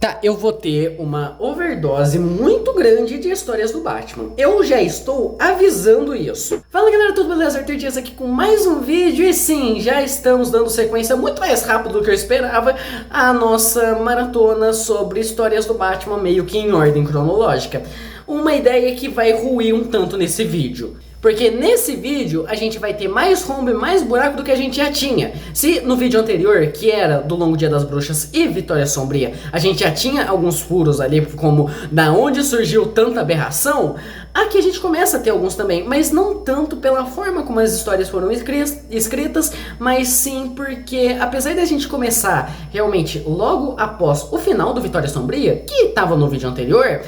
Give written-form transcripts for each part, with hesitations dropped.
Tá, eu vou ter uma overdose muito grande de histórias do Batman. Eu já estou avisando isso. Fala galera, tudo beleza? Arthur Dias aqui com mais um vídeo. E sim, já estamos dando sequência muito mais rápido do que eu esperava à nossa maratona sobre histórias do Batman, meio que em ordem cronológica. Uma ideia que vai ruir um tanto nesse vídeo. Porque nesse vídeo a gente vai ter mais rombo e mais buraco do que a gente já tinha. Se no vídeo anterior, que era do Longo Dia das Bruxas e Vitória Sombria, a gente já tinha alguns furos ali, como da onde surgiu tanta aberração, aqui a gente começa a ter alguns também, mas não tanto pela forma como as histórias foram escritas, mas sim porque, apesar da gente começar realmente logo após o final do Vitória Sombria, que estava no vídeo anterior,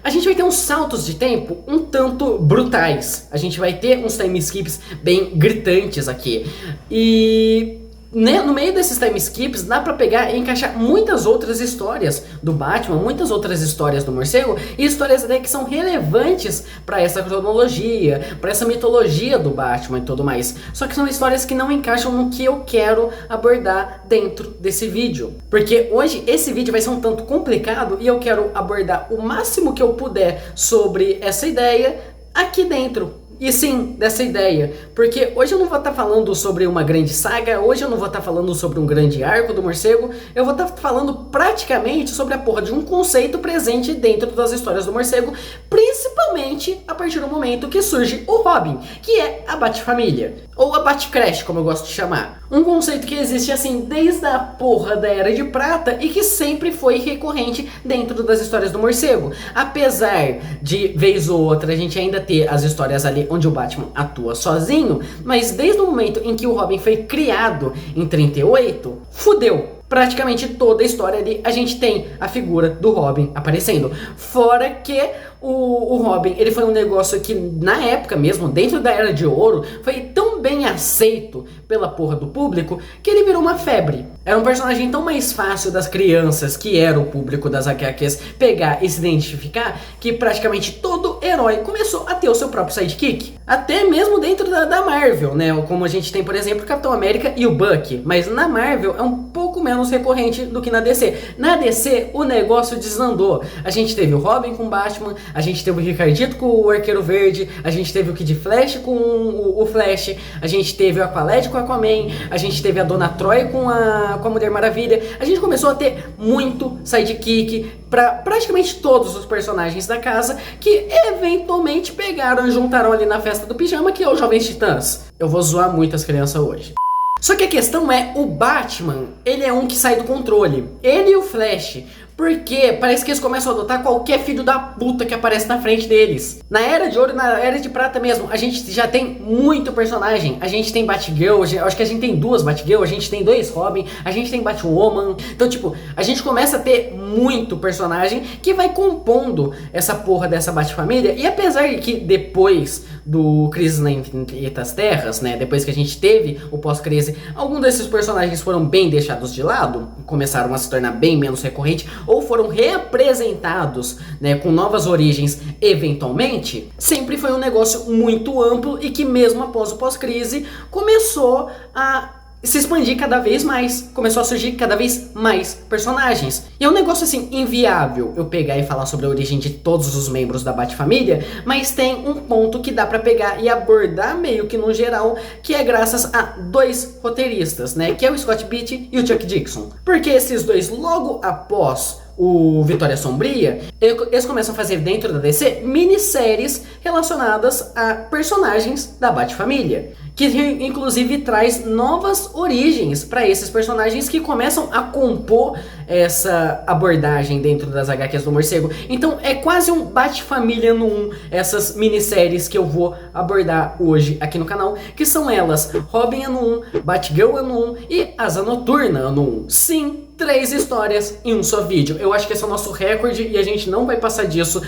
a gente vai ter uns saltos de tempo um tanto brutais. A gente vai ter uns time skips bem gritantes aqui. E no meio desses time skips dá pra pegar e encaixar muitas outras histórias do Batman, muitas outras histórias do morcego, e histórias até que são relevantes pra essa cronologia, pra essa mitologia do Batman e tudo mais. Só que são histórias que não encaixam no que eu quero abordar dentro desse vídeo. Porque hoje esse vídeo vai ser um tanto complicado e eu quero abordar o máximo que eu puder sobre essa ideia aqui dentro. E sim, dessa ideia, porque hoje eu não vou estar falando sobre uma grande saga, hoje eu não vou estar falando sobre um grande arco do morcego, eu vou estar falando praticamente sobre a porra de um conceito presente dentro das histórias do morcego, principalmente a partir do momento que surge o Robin, que é a Bat-família, ou a Bat-Crash, como eu gosto de chamar. Um conceito que existe assim desde a porra da Era de Prata e que sempre foi recorrente dentro das histórias do morcego. Apesar de, vez ou outra, a gente ainda ter as histórias ali onde o Batman atua sozinho, mas desde o momento em que o Robin foi criado em 38, fudeu. Praticamente toda a história ali a gente tem a figura do Robin aparecendo. Fora que o Robin, ele foi um negócio que na época mesmo, dentro da Era de Ouro, foi tão bem aceito pela porra do público que ele virou uma febre. Era um personagem tão mais fácil das crianças, que era o público das HQs, pegar e se identificar, que praticamente todo herói começou a ter o seu próprio sidekick. Até mesmo dentro da Marvel, né? Como a gente tem, por exemplo, o Capitão América e o Bucky. Mas na Marvel é um pouco menos recorrente do que na DC. Na DC o negócio desandou. A gente teve o Robin com o Batman, a gente teve o Ricardito com o Arqueiro Verde, a gente teve o Kid Flash com o Flash, a gente teve o Aqualad com o Aquaman, a gente teve a Dona Troy com a Mulher Maravilha. A gente começou a ter muito sidekick para praticamente todos os personagens da casa, que eventualmente pegaram e juntaram ali na festa do pijama, que é os Jovens Titãs. Eu vou zoar muito as crianças hoje. Só que a questão é, o Batman, ele é um que sai do controle. Ele e o Flash, porque parece que eles começam a adotar qualquer filho da puta que aparece na frente deles. Na Era de Ouro e na Era de Prata mesmo, a gente já tem muito personagem. A gente tem Batgirl, acho que a gente tem duas Batgirl, a gente tem dois Robin, a gente tem Batwoman. Então tipo, a gente começa a ter muito personagem que vai compondo essa porra dessa Batfamília. E apesar de que depois do Crise nas Infinitas Terras, né, depois que a gente teve o pós-crise, alguns desses personagens foram bem deixados de lado, começaram a se tornar bem menos recorrente, ou foram reapresentados, né, com novas origens eventualmente. Sempre foi um negócio muito amplo e que mesmo após o pós-crise começou a se expandir cada vez mais, começou a surgir cada vez mais personagens. E é um negócio assim inviável eu pegar e falar sobre a origem de todos os membros da Bat-família, mas tem um ponto que dá pra pegar e abordar meio que no geral, que é graças a dois roteiristas, né, que é o Scott Beatty e o Chuck Dixon. Porque esses dois, logo após o Vitória Sombria, eles começam a fazer dentro da DC minisséries relacionadas a personagens da Bat-família, que inclusive traz novas origens para esses personagens que começam a compor essa abordagem dentro das HQs do morcego. Então é quase um Bat-família no 1, essas minisséries que eu vou abordar hoje aqui no canal, que são elas Robin ano 1, Batgirl ano 1 e Asa Noturna ano 1. Sim, 3 histórias em um só vídeo. Eu acho que esse é o nosso recorde e a gente não vai passar disso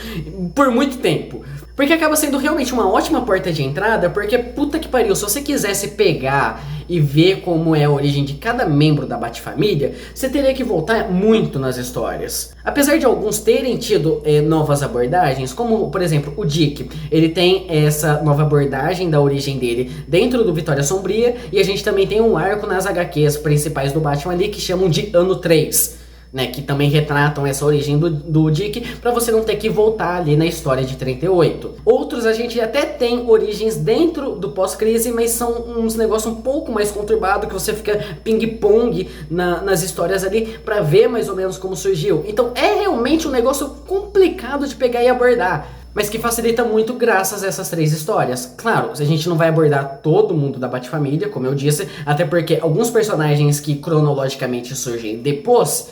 por muito tempo. Porque acaba sendo realmente uma ótima porta de entrada, porque puta que pariu, se você quisesse pegar e ver como é a origem de cada membro da Bat-família, você teria que voltar muito nas histórias. Apesar de alguns terem tido novas abordagens, como por exemplo o Dick, ele tem essa nova abordagem da origem dele dentro do Vitória Sombria, e a gente também tem um arco nas HQs principais do Batman ali que chamam de Ano 3. né, que também retratam essa origem do Dick, para você não ter que voltar ali na história de 38. Outros a gente até tem origens dentro do pós-crise, mas são uns negócios um pouco mais conturbados, que você fica ping-pong nas histórias ali para ver mais ou menos como surgiu. Então é realmente um negócio complicado de pegar e abordar, mas que facilita muito graças a essas 3 histórias. Claro, a gente não vai abordar todo mundo da Bat-Família, como eu disse, até porque alguns personagens que cronologicamente surgem depois,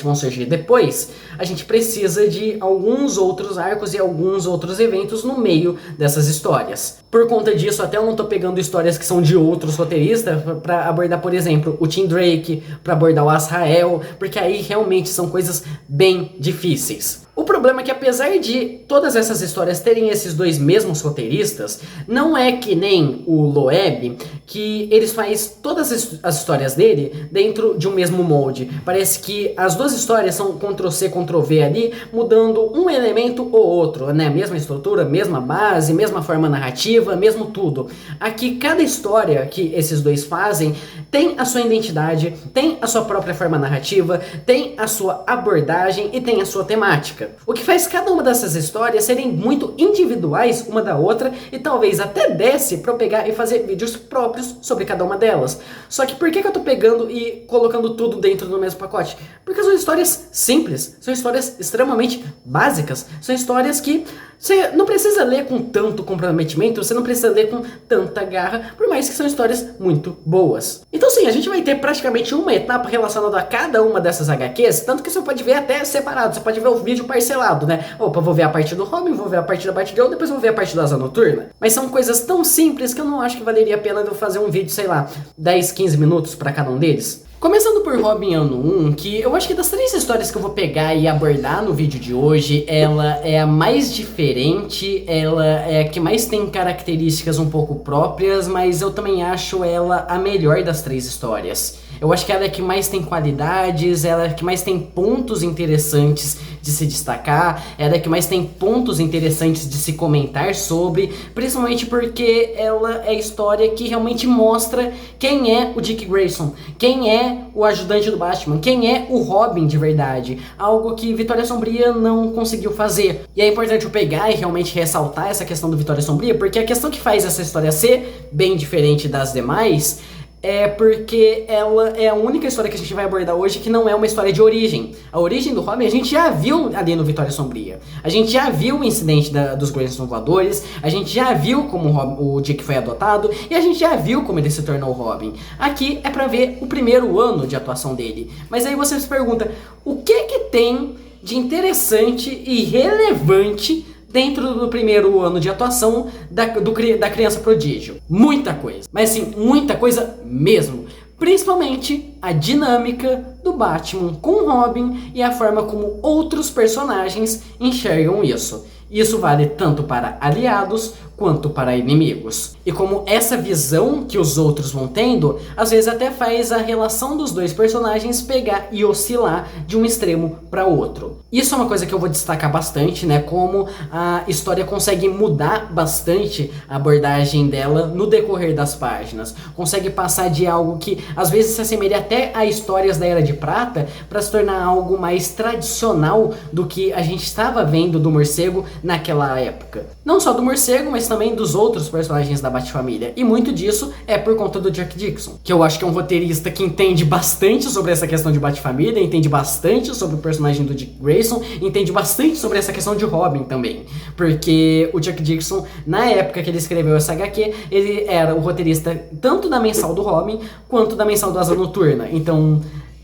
vão surgir depois, a gente precisa de alguns outros arcos e alguns outros eventos no meio dessas histórias. Por conta disso, até eu não tô pegando histórias que são de outros roteiristas para abordar, por exemplo, o Tim Drake, para abordar o Azrael, porque aí realmente são coisas bem difíceis. O problema é que, apesar de todas essas histórias terem esses 2 mesmos roteiristas, não é que nem o Loeb, que eles faz todas as histórias dele dentro de um mesmo molde. Parece que as 2 histórias são Ctrl-C, Ctrl-V ali, mudando um elemento ou outro, né? Mesma estrutura, mesma base, mesma forma narrativa, mesmo tudo. Aqui, cada história que esses 2 fazem tem a sua identidade, tem a sua própria forma narrativa, tem a sua abordagem e tem a sua temática. O que faz cada uma dessas histórias serem muito individuais uma da outra, e talvez até desse pra eu pegar e fazer vídeos próprios sobre cada uma delas. Só que por que eu tô pegando e colocando tudo dentro do mesmo pacote? Porque são histórias simples, são histórias extremamente básicas, são histórias que você não precisa ler com tanto comprometimento, você não precisa ler com tanta garra, por mais que são histórias muito boas. Então sim, a gente vai ter praticamente uma etapa relacionada a cada uma dessas HQs, tanto que você pode ver até separado, você pode ver o vídeo parcelado, né? Opa, vou ver a parte do Robin, vou ver a parte da Batgirl, depois vou ver a parte da Asa Noturna. Mas são coisas tão simples que eu não acho que valeria a pena eu fazer um vídeo, sei lá, 10, 15 minutos para cada um deles. Começando por Robin Ano 1, que eu acho que das 3 histórias que eu vou pegar e abordar no vídeo de hoje, ela é a mais diferente, ela é a que mais tem características um pouco próprias, mas eu também acho ela a melhor das 3 histórias. Eu acho que ela é a que mais tem qualidades, ela é a que mais tem pontos interessantes de se destacar, ela é a que mais tem pontos interessantes de se comentar sobre, principalmente porque ela é a história que realmente mostra quem é o Dick Grayson, quem é o ajudante do Batman, quem é o Robin de verdade, algo que Vitória Sombria não conseguiu fazer. E é importante eu pegar e realmente ressaltar essa questão do Vitória Sombria, porque a questão que faz essa história ser bem diferente das demais é porque ela é a única história que a gente vai abordar hoje que não é uma história de origem. A origem do Robin a gente já viu ali no Vitória Sombria. A gente já viu o incidente dos Grayson voadores, a gente já viu como o Dick foi adotado e a gente já viu como ele se tornou Robin. Aqui é pra ver o primeiro ano de atuação dele. Mas aí você se pergunta, o que tem de interessante e relevante dentro do primeiro ano de atuação da criança prodígio? Muita coisa, mas assim, muita coisa mesmo. Principalmente a dinâmica do Batman com o Robin e a forma como outros personagens enxergam isso. Isso vale tanto para aliados quanto para inimigos. E como essa visão que os outros vão tendo, às vezes até faz a relação dos 2 personagens pegar e oscilar de um extremo para outro. Isso é uma coisa que eu vou destacar bastante, né? Como a história consegue mudar bastante a abordagem dela no decorrer das páginas. Consegue passar de algo que às vezes se assemelha até a histórias da Era de Prata para se tornar algo mais tradicional do que a gente estava vendo do morcego naquela época. Não só do morcego, mas também dos outros personagens da Bat-Família. E muito disso é por conta do Jack Dixon, que eu acho que é um roteirista que entende bastante sobre essa questão de Bat-Família, entende bastante sobre o personagem do Dick Grayson, entende bastante sobre essa questão de Robin também. Porque o Jack Dixon, na época que ele escreveu essa HQ, ele era o roteirista tanto da mensal do Robin, quanto da mensal do Asa Noturna. Então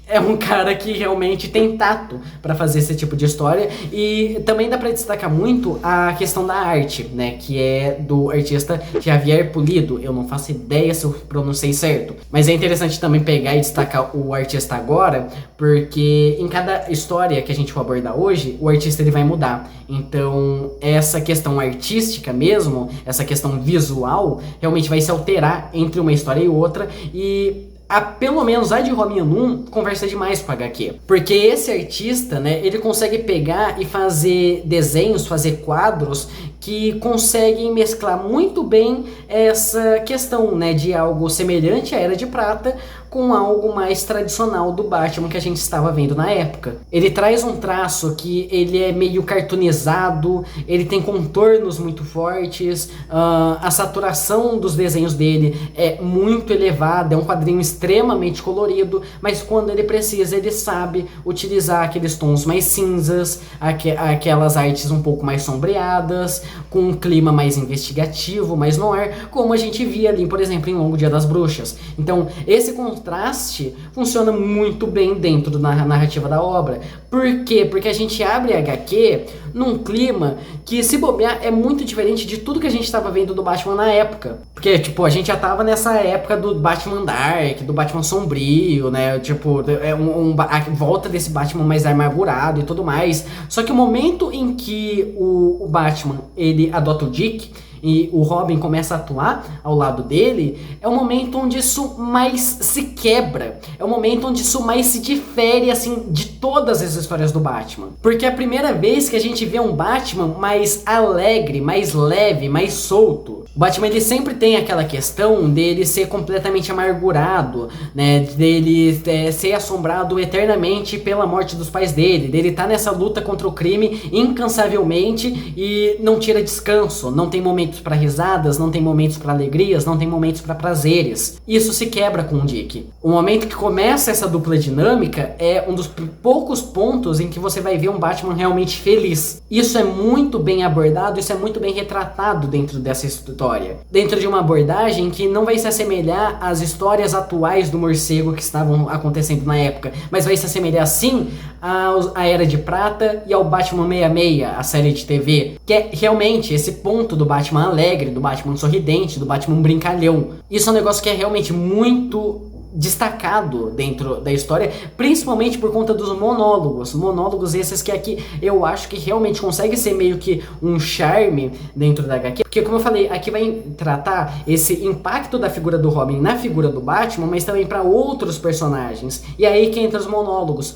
é um cara que realmente tem tato para fazer esse tipo de história. E também dá para destacar muito a questão da arte, né, que é do artista Javier Pulido. Eu não faço ideia se eu pronunciei certo, mas é interessante também pegar e destacar o artista agora, porque em cada história que a gente for abordar hoje, o artista ele vai mudar. Então essa questão artística mesmo, essa questão visual, realmente vai se alterar entre uma história e outra. E pelo menos a de Robin Ano 1 conversa demais com a HQ, porque esse artista, né, ele consegue pegar e fazer desenhos, fazer quadros que conseguem mesclar muito bem essa questão, né, de algo semelhante à Era de Prata com algo mais tradicional do Batman que a gente estava vendo na época. Ele traz um traço que ele é meio cartoonizado, ele tem contornos muito fortes, a saturação dos desenhos dele é muito elevada, é um quadrinho extremamente colorido, mas quando ele precisa, ele sabe utilizar aqueles tons mais cinzas, aquelas artes um pouco mais sombreadas, com um clima mais investigativo, mais noir, como a gente via ali, por exemplo, em Longo Dia das Bruxas. Então, esse contraste funciona muito bem dentro da narrativa da obra. Por quê? Porque a gente abre a HQ num clima que, se bobear, é muito diferente de tudo que a gente estava vendo do Batman na época. Porque, tipo, a gente já tava nessa época do Batman Dark, do Batman sombrio, né? Tipo, a volta desse Batman mais amargurado e tudo mais. Só que o momento em que o Batman, ele adota o Dick e o Robin começa a atuar ao lado dele, é o momento onde isso mais se quebra, é o momento onde isso mais se difere, assim, de todas as histórias do Batman. Porque é a primeira vez que a gente vê um Batman mais alegre, mais leve, mais solto. O Batman, ele sempre tem aquela questão dele ser completamente amargurado, né, dele ser assombrado eternamente pela morte dos pais dele tá nessa luta contra o crime incansavelmente e não tira descanso, não tem momentos para risadas, não tem momentos para alegrias, não tem momentos para prazeres. Isso se quebra com o Dick. O momento que começa essa dupla dinâmica é um dos poucos pontos em que você vai ver um Batman realmente feliz. Isso é muito bem abordado, isso é muito bem retratado dentro dessa história. Dentro de uma abordagem que não vai se assemelhar às histórias atuais do morcego que estavam acontecendo na época, mas vai se assemelhar sim à Era de Prata e ao Batman 66, a série de TV, que é realmente esse ponto do Batman alegre, do Batman sorridente, do Batman brincalhão. Isso é um negócio que é realmente muito destacado dentro da história, principalmente por conta dos monólogos esses que aqui eu acho que realmente consegue ser meio que um charme dentro da HQ, porque como eu falei, aqui vai tratar esse impacto da figura do Robin na figura do Batman, mas também para outros personagens, e aí que entra os monólogos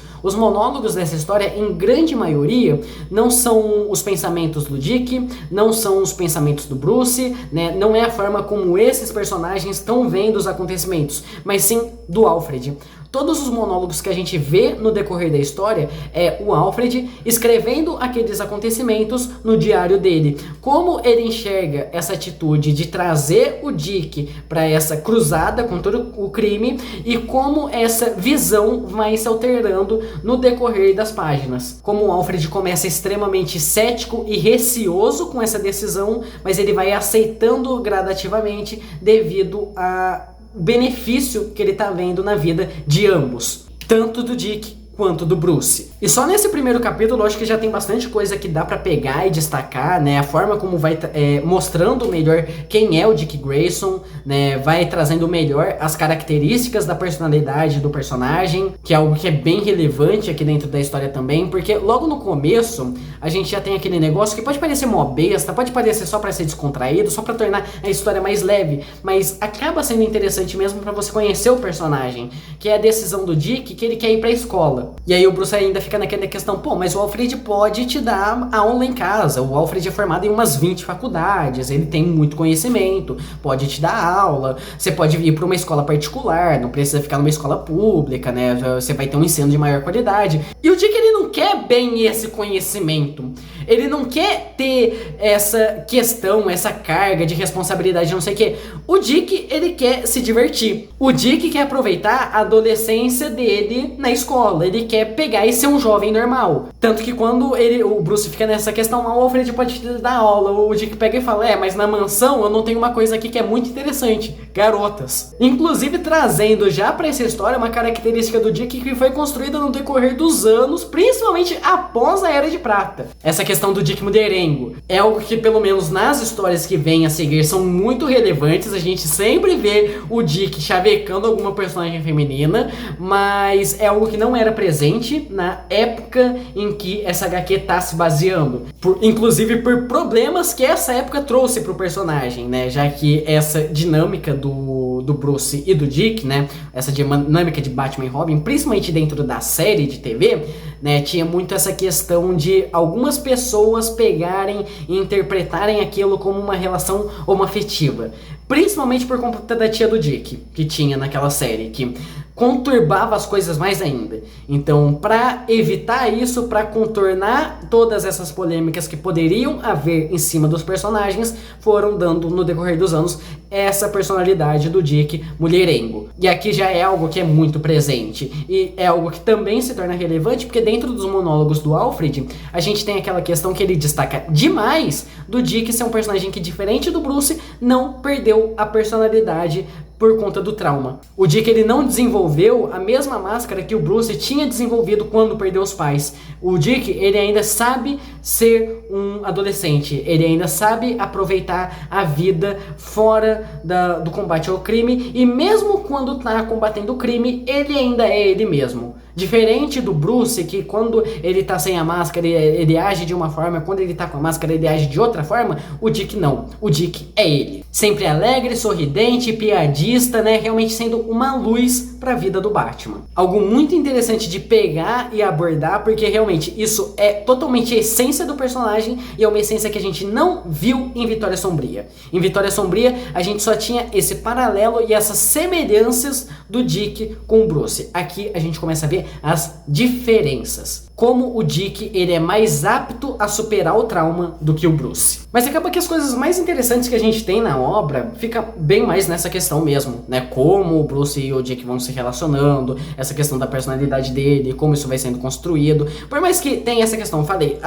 dessa história, em grande maioria, não são os pensamentos do Dick, não são os pensamentos do Bruce, né? Não é a forma como esses personagens estão vendo os acontecimentos, mas sim do Alfred. Todos os monólogos que a gente vê no decorrer da história é o Alfred escrevendo aqueles acontecimentos no diário dele. Como ele enxerga essa atitude de trazer o Dick para essa cruzada contra o crime e como essa visão vai se alterando no decorrer das páginas. Como o Alfred começa extremamente cético e receoso com essa decisão, mas ele vai aceitando gradativamente devido a benefício que ele tá vendo na vida de ambos, tanto do Dick quanto do Bruce. E só nesse primeiro capítulo, eu acho que já tem bastante coisa que dá pra pegar e destacar, né? A forma como vai mostrando melhor quem é o Dick Grayson, né? Vai trazendo melhor as características da personalidade do personagem, que é algo que é bem relevante aqui dentro da história também, porque logo no começo, a gente já tem aquele negócio que pode parecer mó besta, pode parecer só pra ser descontraído, só pra tornar a história mais leve, mas acaba sendo interessante mesmo pra você conhecer o personagem, que é a decisão do Dick, que ele quer ir pra escola. E aí o Bruce ainda fica naquela questão, pô, mas o Alfred pode te dar aula em casa, o Alfred é formado em umas 20 faculdades, ele tem muito conhecimento, pode te dar aula, você pode ir para uma escola particular, não precisa ficar numa escola pública, né, você vai ter um ensino de maior qualidade. E o Dick, ele não quer bem esse conhecimento, ele não quer ter essa questão, essa carga de responsabilidade, não sei o que. O Dick, ele quer se divertir, o Dick quer aproveitar a adolescência dele na escola, ele quer pegar e ser um jovem normal. Tanto que quando o Bruce fica nessa questão, o Alfred pode te dar aula, o Dick pega e fala, mas na mansão eu não tenho uma coisa aqui que é muito interessante, garotas. Inclusive trazendo já pra essa história uma característica do Dick que foi construída no decorrer dos anos, principalmente após a Era de Prata. Essa questão do Dick mulherengo é algo que, pelo menos nas histórias que vêm a seguir, são muito relevantes. A gente sempre vê o Dick chavecando alguma personagem feminina, mas é algo que não era presente na época em que essa HQ tá se baseando, inclusive por problemas que essa época trouxe pro personagem, né, já que essa dinâmica do Bruce e do Dick, né, essa dinâmica de Batman e Robin, principalmente dentro da série de TV, né, tinha muito essa questão de algumas pessoas pegarem e interpretarem aquilo como uma relação homoafetiva, principalmente por conta da tia do Dick, que tinha naquela série, que conturbava as coisas mais ainda. Então, para evitar isso, para contornar todas essas polêmicas que poderiam haver em cima dos personagens, foram dando no decorrer dos anos essa personalidade do Dick mulherengo. E aqui já é algo que é muito presente e é algo que também se torna relevante, porque dentro dos monólogos do Alfred, a gente tem aquela questão que ele destaca demais do Dick ser um personagem que, diferente do Bruce, não perdeu a personalidade por conta do trauma. O Dick, ele não desenvolveu a mesma máscara que o Bruce tinha desenvolvido quando perdeu os pais. O Dick, ele ainda sabe ser um adolescente, ele ainda sabe aproveitar a vida fora do combate ao crime, e mesmo quando tá combatendo o crime, ele ainda é ele mesmo. Diferente do Bruce, que quando ele tá sem a máscara, ele age de uma forma, quando ele tá com a máscara, ele age de outra forma, o Dick não. O Dick é ele. Sempre alegre, sorridente, piadista, né? Realmente sendo uma luz pra vida do Batman. Algo muito interessante de pegar e abordar, porque realmente isso é totalmente a essência do personagem e é uma essência que a gente não viu em Vitória Sombria. Em Vitória Sombria, a gente só tinha esse paralelo e essas semelhanças do Dick com o Bruce. Aqui a gente começa a ver as diferenças. Como o Dick, ele é mais apto a superar o trauma do que o Bruce. Mas acaba que as coisas mais interessantes que a gente tem na obra fica bem mais nessa questão mesmo, né? Como o Bruce e o Dick vão se relacionando, essa questão da personalidade dele, como isso vai sendo construído. Por mais que tenha essa questão, falei,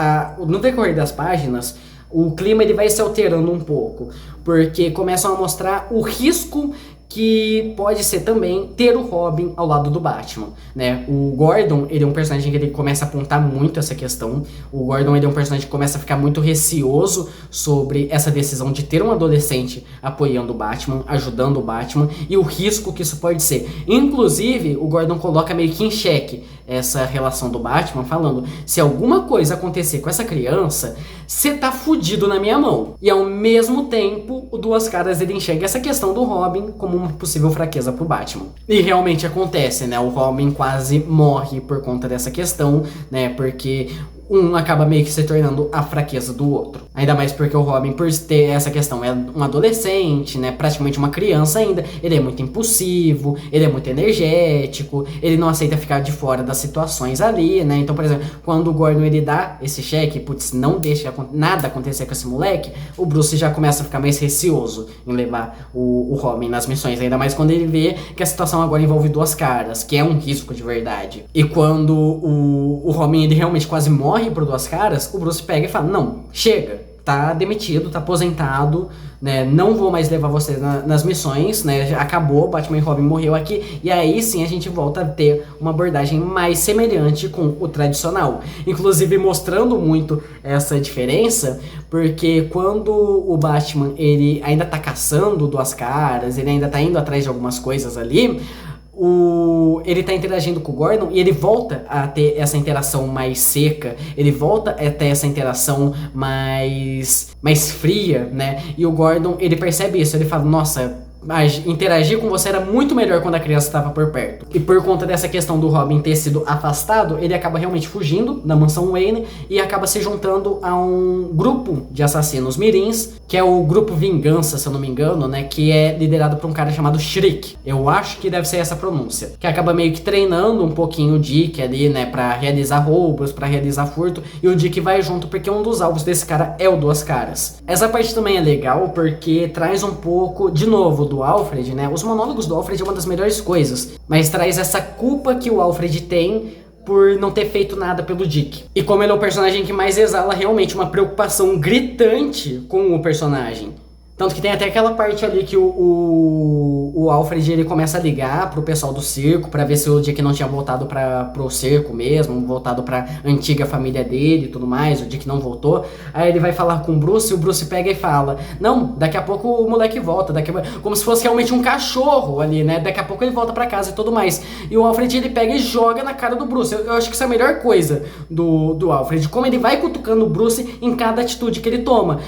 no decorrer das páginas, o clima ele vai se alterando um pouco, porque começam a mostrar o risco que pode ser também ter o Robin ao lado do Batman, né? O Gordon, ele é um personagem que ele começa a apontar muito essa questão. O Gordon, ele é um personagem que começa a ficar muito receoso sobre essa decisão de ter um adolescente apoiando o Batman, ajudando o Batman, e o risco que isso pode ser. Inclusive, o Gordon coloca meio que em xeque essa relação do Batman, falando: se alguma coisa acontecer com essa criança, você tá fudido na minha mão. E ao mesmo tempo, o Duas Caras, ele enxerga essa questão do Robin como uma possível fraqueza pro Batman. E realmente acontece, né? O Robin quase morre por conta dessa questão, né? Porque um acaba meio que se tornando a fraqueza do outro. Ainda mais porque o Robin, por ter essa questão, é um adolescente, né? Praticamente uma criança ainda. Ele é muito impulsivo, ele é muito energético, ele não aceita ficar de fora das situações ali, né? Então, por exemplo, quando o Gordon, ele dá esse cheque, putz, não deixa nada acontecer com esse moleque, o Bruce já começa a ficar mais receoso em levar o Robin nas missões. Ainda mais quando ele vê que a situação agora envolve Duas Caras, que é um risco de verdade. E quando o Robin, ele realmente quase morre por Duas Caras, o Bruce pega e fala: não, chega, tá demitido, tá aposentado, né, não vou mais levar você nas missões, né, acabou, Batman e Robin morreu aqui, e aí sim a gente volta a ter uma abordagem mais semelhante com o tradicional, inclusive mostrando muito essa diferença, porque quando o Batman, ele ainda tá caçando Duas Caras, ele ainda tá indo atrás de algumas coisas ali, ele tá interagindo com o Gordon e ele volta a ter essa interação mais seca, ele volta a ter essa interação mais fria, né? E o Gordon, ele percebe isso, ele fala: nossa, interagir com você era muito melhor quando a criança estava por perto. E por conta dessa questão do Robin ter sido afastado, ele acaba realmente fugindo da mansão Wayne e acaba se juntando a um grupo de assassinos mirins, que é o grupo Vingança, se eu não me engano, né, que é liderado por um cara chamado Shriek. Eu acho que deve ser essa pronúncia. Que acaba meio que treinando um pouquinho o Dick ali, né, pra realizar roubos, pra realizar furto, e o Dick vai junto porque um dos alvos desse cara é o Duas Caras. Essa parte também é legal porque traz um pouco, de novo, do Alfred, né? Os monólogos do Alfred é uma das melhores coisas, mas traz essa culpa que o Alfred tem por não ter feito nada pelo Dick. E como ele é o personagem que mais exala realmente uma preocupação gritante com o personagem. Tanto que tem até aquela parte ali que o Alfred, ele começa a ligar pro pessoal do circo pra ver se o Dick não tinha voltado pro circo mesmo, voltado pra antiga família dele e tudo mais, o Dick não voltou. Aí ele vai falar com o Bruce, e o Bruce pega e fala: não, daqui a pouco o moleque volta, como se fosse realmente um cachorro ali, né? Daqui a pouco ele volta pra casa e tudo mais. E o Alfred, ele pega e joga na cara do Bruce. Eu acho que isso é a melhor coisa do Alfred, como ele vai cutucando o Bruce em cada atitude que ele toma.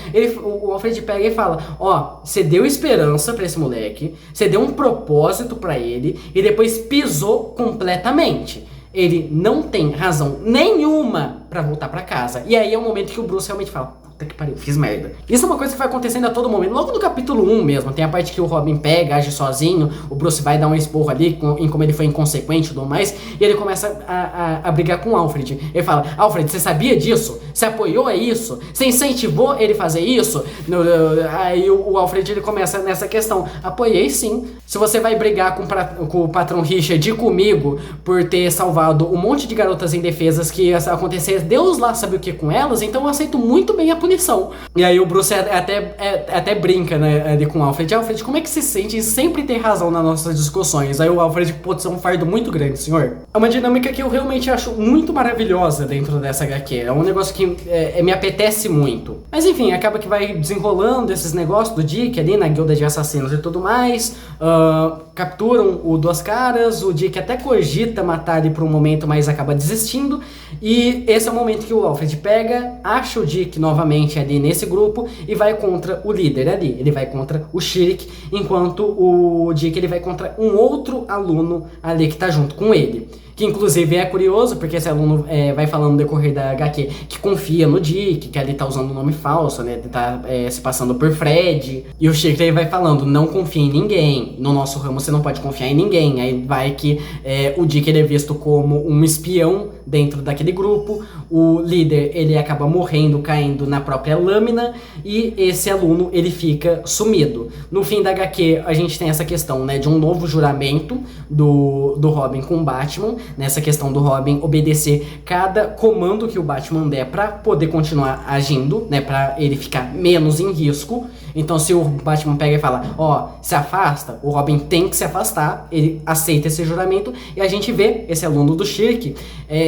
O Alfred pega e fala: ó, você deu esperança pra esse moleque, você deu um propósito pra ele e depois pisou completamente. Ele não tem razão nenhuma pra voltar pra casa. E aí é o momento que o Bruce realmente fala: puta puta que pariu, fiz merda. Isso é uma coisa que vai acontecendo a todo momento. Logo no capítulo 1 mesmo, tem a parte que o Robin pega, age sozinho, o Bruce vai dar um esporro ali, em como ele foi inconsequente e tudo mais, e ele começa a brigar com o Alfred. Ele fala, Alfred, você sabia disso? Você apoiou a isso? Você incentivou ele fazer isso? Aí o Alfred, ele começa nessa questão, apoiei sim. Se você vai brigar com o patrão Richard e comigo por ter salvado um monte de garotas indefesas que ia acontecer, Deus lá sabe o que com elas, então eu aceito muito bem a punição. E aí o Bruce até brinca, né, ali com o Alfred. Alfred, como é que se sente em sempre ter razão nas nossas discussões? Aí o Alfred, pode ser um fardo muito grande, senhor. É uma dinâmica que eu realmente acho muito maravilhosa dentro dessa HQ. É um negócio que me apetece muito. Mas enfim, acaba que vai desenrolando esses negócios do Dick ali na guilda de assassinos e tudo mais. Capturam o Duas Caras, o Dick até cogita matar ele por um momento, mas acaba desistindo. E esse é o momento que o Alfred pega, acha o Dick novamente ali nesse grupo e vai contra o líder ali. Ele vai contra o Shirk, enquanto o Dick ele vai contra um outro aluno ali que tá junto com ele. Que inclusive é curioso, porque esse aluno vai falando no decorrer da HQ que confia no Dick, que ele tá usando um nome falso, né? Ele tá se passando por Fred. E o Shirk vai falando, não confia em ninguém. No nosso ramo você não pode confiar em ninguém. Aí vai que o Dick ele é visto como um espião dentro daquele grupo. O líder ele acaba morrendo, caindo na própria lâmina. E esse aluno ele fica sumido. No fim da HQ a gente tem essa questão, né, de um novo juramento do Robin com o Batman. Nessa questão do Robin obedecer cada comando que o Batman der pra poder continuar agindo, né, pra ele ficar menos em risco. Então se o Batman pega e fala, se afasta, o Robin tem que se afastar, ele aceita esse juramento, e a gente vê esse aluno do Shirk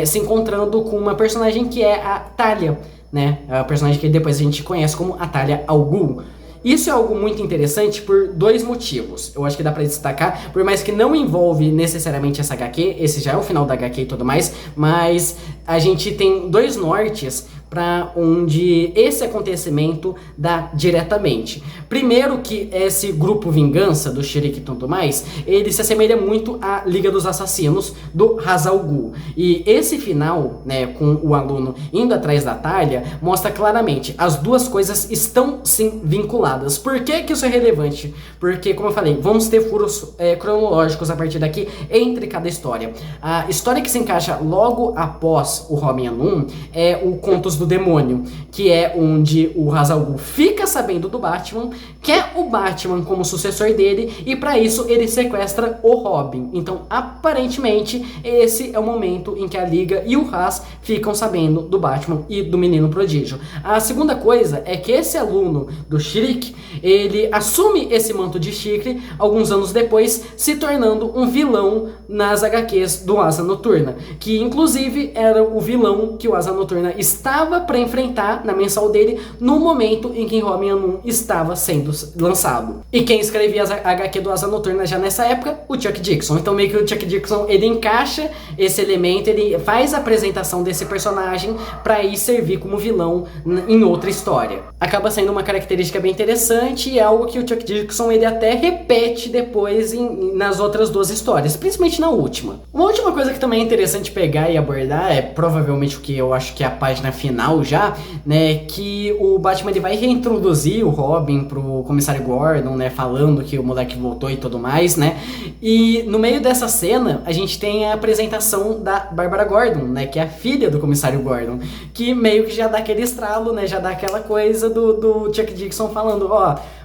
se encontrando com uma personagem que é a Talia, né, a personagem que depois a gente conhece como a Talia Al Ghul. Isso é algo muito interessante por dois motivos. Eu acho que dá pra destacar, por mais que não envolve necessariamente essa HQ, esse já é o final da HQ e tudo mais, mas a gente tem dois nortes para onde esse acontecimento dá diretamente. Primeiro que esse grupo Vingança do Shirk e tudo mais, ele se assemelha muito à Liga dos Assassinos do Ra's al Ghul. E esse final, né, com o aluno indo atrás da Talia, mostra claramente, as duas coisas estão sim vinculadas. Por que que isso é relevante? Porque, como eu falei, vamos ter furos cronológicos a partir daqui entre cada história. A história que se encaixa logo após o Robin Anum é o Contos do Demônio, que é onde o Ra's al Ghul fica sabendo do Batman, quer o Batman como sucessor dele, e para isso ele sequestra o Robin. Então, aparentemente, esse é o momento em que a Liga e o Ra's ficam sabendo do Batman e do Menino Prodígio. A segunda coisa é que esse aluno do Shirk, ele assume esse manto de Chicre alguns anos depois, se tornando um vilão nas HQs do Asa Noturna, que inclusive era o vilão que o Asa Noturna estava para enfrentar na mensal dele no momento em que Robin Anum estava sendo lançado. E quem escrevia a HQ do Asa Noturna já nessa época? O Chuck Dixon. Então meio que o Chuck Dixon ele encaixa esse elemento, ele faz a apresentação desse personagem para ir servir como vilão em outra história. Acaba sendo uma característica bem interessante e é algo que o Chuck Dixon ele até repete depois nas outras duas histórias, principalmente na última. Uma última coisa que também é interessante pegar e abordar é provavelmente o que eu acho que é a página final já, né, que o Batman ele vai reintroduzir o Robin pro comissário Gordon, né, falando que o moleque voltou e tudo mais, né, e no meio dessa cena a gente tem a apresentação da Bárbara Gordon, né, que é a filha do comissário Gordon, que meio que já dá aquele estralo, né, já dá aquela coisa do Chuck Dixon falando,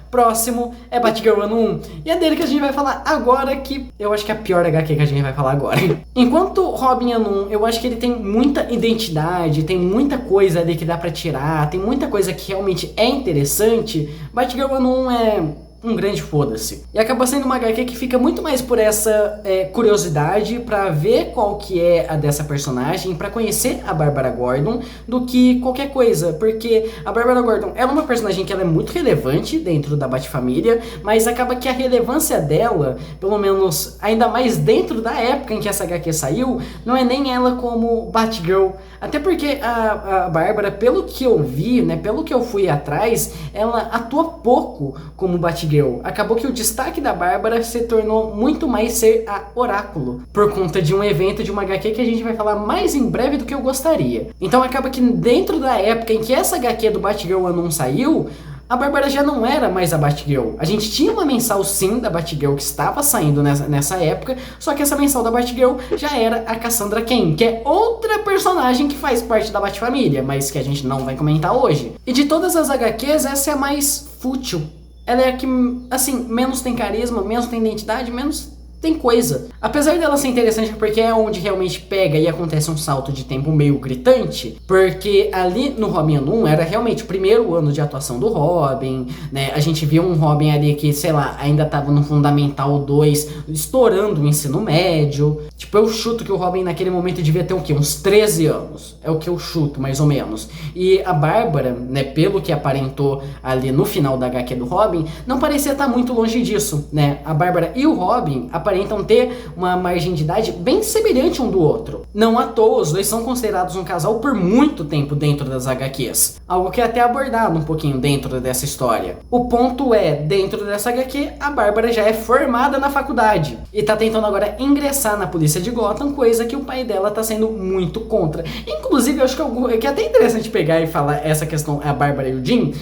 próximo é Batgirl Ano 1. E é dele que a gente vai falar agora, que eu acho que é a pior HQ que a gente vai falar agora. Enquanto Robin Ano 1, eu acho que ele tem muita identidade, tem muita coisa ali que dá pra tirar, tem muita coisa que realmente é interessante, Batgirl Ano 1 é um grande foda-se. E acaba sendo uma HQ que fica muito mais por essa curiosidade pra ver qual que é a dessa personagem, pra conhecer a Bárbara Gordon, do que qualquer coisa, porque a Bárbara Gordon é uma personagem que ela é muito relevante dentro da Batfamília, mas acaba que a relevância dela, pelo menos ainda mais dentro da época em que essa HQ saiu, não é nem ela como Batgirl, até porque a Bárbara, pelo que eu vi, né, pelo que eu fui atrás, ela atua pouco como Batgirl Batgirl. Acabou que o destaque da Bárbara se tornou muito mais ser a Oráculo, por conta de um evento de uma HQ que a gente vai falar mais em breve do que eu gostaria. Então acaba que dentro da época em que essa HQ do Batgirl Ano 1 saiu, a Bárbara já não era mais a Batgirl. A gente tinha uma mensal sim da Batgirl que estava saindo nessa época, só que essa mensal da Batgirl já era a Cassandra Cain, que é outra personagem que faz parte da Batfamília, mas que a gente não vai comentar hoje. E de todas as HQs, essa é a mais fútil. Ela é a que, assim, menos tem carisma, menos tem identidade, menos tem coisa. Apesar dela ser interessante porque é onde realmente pega e acontece um salto de tempo meio gritante, porque ali no Robin Ano 1 era realmente o primeiro ano de atuação do Robin, né? A gente viu um Robin ali que, sei lá, ainda tava no Fundamental 2, estourando o ensino médio. Tipo, eu chuto que o Robin naquele momento devia ter o quê? Uns 13 anos. É o que eu chuto, mais ou menos. E a Bárbara, né, pelo que aparentou ali no final da HQ do Robin, não parecia estar muito longe disso, né? A Bárbara e o Robin aparentam ter uma margem de idade bem semelhante um do outro. Não à toa, os dois são considerados um casal por muito tempo dentro das HQs. Algo que é até abordado um pouquinho dentro dessa história. O ponto é, dentro dessa HQ, a Bárbara já é formada na faculdade e tá tentando agora ingressar na polícia de Gotham, coisa que o pai dela tá sendo muito contra. Inclusive, eu acho que é até interessante pegar e falar essa questão, a Bárbara e o Jim,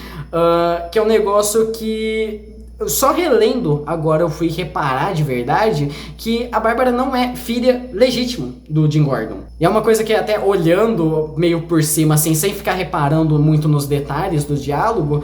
que é um negócio que só relendo agora eu fui reparar de verdade que a Bárbara não é filha legítima do Jim Gordon. E é uma coisa que até olhando meio por cima, assim, sem ficar reparando muito nos detalhes do diálogo,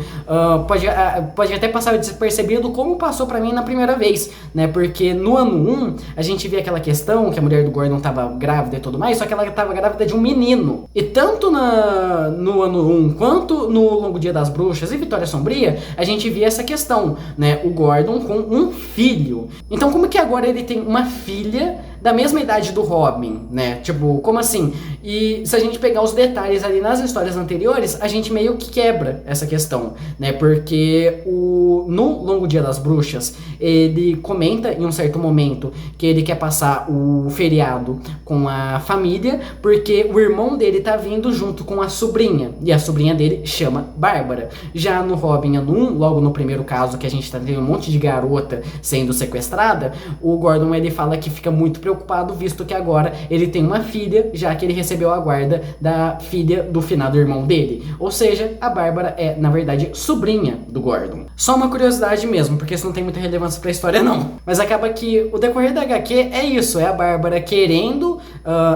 pode até passar despercebido como passou pra mim na primeira vez, né? Porque no ano 1, a gente via aquela questão que a mulher do Gordon tava grávida e tudo mais, só que ela tava grávida de um menino. E tanto no ano 1 quanto no Longo Dia das Bruxas e Vitória Sombria, a gente via essa questão, né? O Gordon com um filho. Então como que agora ele tem uma filha da mesma idade do Robin, né? Tipo, como assim? E se a gente pegar os detalhes ali nas histórias anteriores, a gente meio que quebra essa questão, né? Porque no Longo Dia das Bruxas, ele comenta em um certo momento que ele quer passar o feriado com a família, porque o irmão dele tá vindo junto com a sobrinha, e a sobrinha dele chama Bárbara. Já no Robin Ano 1, logo no primeiro caso que a gente tá tendo um monte de garota sendo sequestrada, o Gordon ele fala que fica muito preocupado, visto que agora ele tem uma filha, já que ele recebeu a guarda da filha do finado irmão dele. Ou seja, a Bárbara é, na verdade, sobrinha do Gordon. Só uma curiosidade mesmo, porque isso não tem muita relevância pra história não. Mas acaba que o decorrer da HQ é isso, é a Bárbara querendo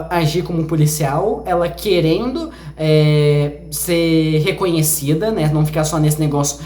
agir como policial, ela querendo ser reconhecida, né? Não ficar só nesse negócio,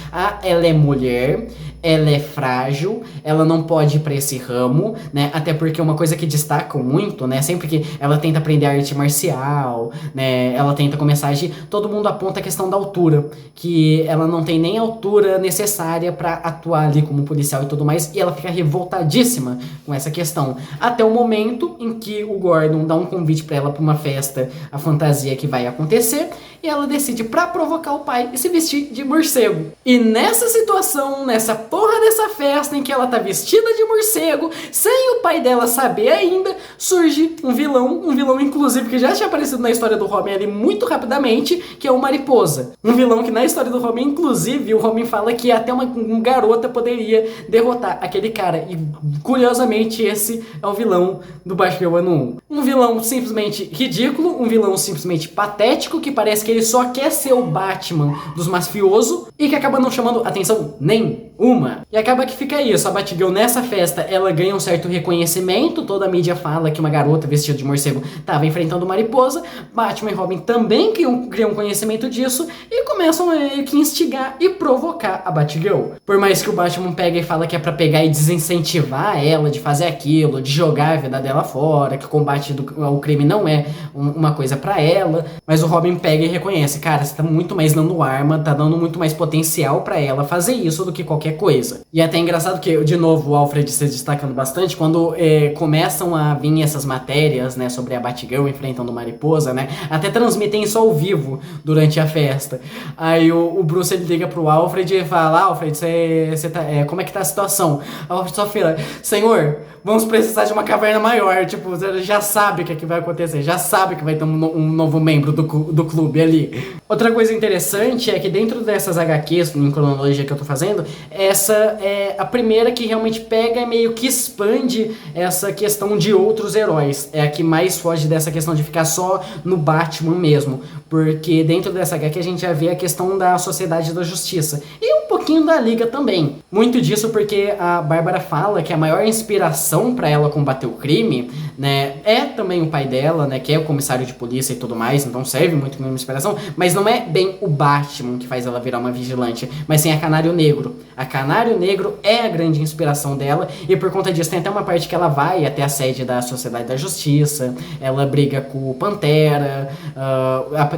ela é mulher, ela é frágil, ela não pode ir pra esse ramo, né? Até porque uma coisa que destacam muito, né? Sempre que ela tenta aprender arte marcial, né? Ela tenta começar a agir, todo mundo aponta a questão da altura, que ela não tem nem a altura necessária pra atuar ali como policial e tudo mais, e ela fica revoltadíssima com essa questão. Até o momento em que o Gordon dá um convite pra ela pra uma festa, a fantasia que vai acontecer, e ela decide, pra provocar o pai, se vestir de morcego. E nessa situação, nessa porra dessa festa em que ela tá vestida de morcego, sem o pai dela saber ainda, surge um vilão inclusive que já tinha aparecido na história do Robin ali muito rapidamente, que é o Mariposa. Um vilão que na história do Robin, inclusive, o Robin fala que até uma garota poderia derrotar aquele cara. E curiosamente esse é o vilão do Batgirl Ano 1. Um vilão simplesmente ridículo, um vilão simplesmente patético, que parece que ele só quer ser o Batman dos mafiosos e que acaba não chamando atenção nenhuma. E acaba que fica isso, a Batgirl nessa festa, ela ganha um certo reconhecimento, toda a mídia fala que uma garota vestida de morcego estava enfrentando Mariposa, Batman e Robin também criam um conhecimento disso e começam a que instigar e provocar a Batgirl. Por mais que o Batman pega e fala que é pra pegar e desincentivar ela de fazer aquilo, de jogar a vida dela fora, que o combate ao crime não é uma coisa pra ela, mas o Robin pega e reconhece, cara, você tá muito mais dando arma, tá dando muito mais potencial pra ela fazer isso do que qualquer coisa. E é até engraçado que, de novo, o Alfred se destacando bastante, quando começam a vir essas matérias, né, sobre a Batgirl enfrentando Mariposa, né, até transmitem isso ao vivo durante a festa. Aí o Bruce, ele liga pro Alfred e fala, Alfred, você tá, como é que tá a situação? A Alfred só fala, senhor, vamos precisar de uma caverna maior, tipo, você já sabe o que vai acontecer, já sabe que vai ter um novo membro do clube ali. Outra coisa interessante é que dentro dessas HQs, em cronologia que eu tô fazendo, essa é a primeira que realmente pega e meio que expande essa questão de outros heróis. É a que mais foge dessa questão de ficar só no Batman mesmo. Porque dentro dessa HQ a gente já vê a questão da Sociedade da Justiça. E um pouquinho da Liga também. Muito disso porque a Bárbara fala que a maior inspiração para ela combater o crime, né, é também o pai dela, né, que é o comissário de polícia e tudo mais, então serve muito como inspiração, mas não é bem o Batman que faz ela virar uma vigilante, mas sim a Canário Negro. A Canário Negro é a grande inspiração dela, e por conta disso tem até uma parte que ela vai até a sede da Sociedade da Justiça, ela briga com o Pantera,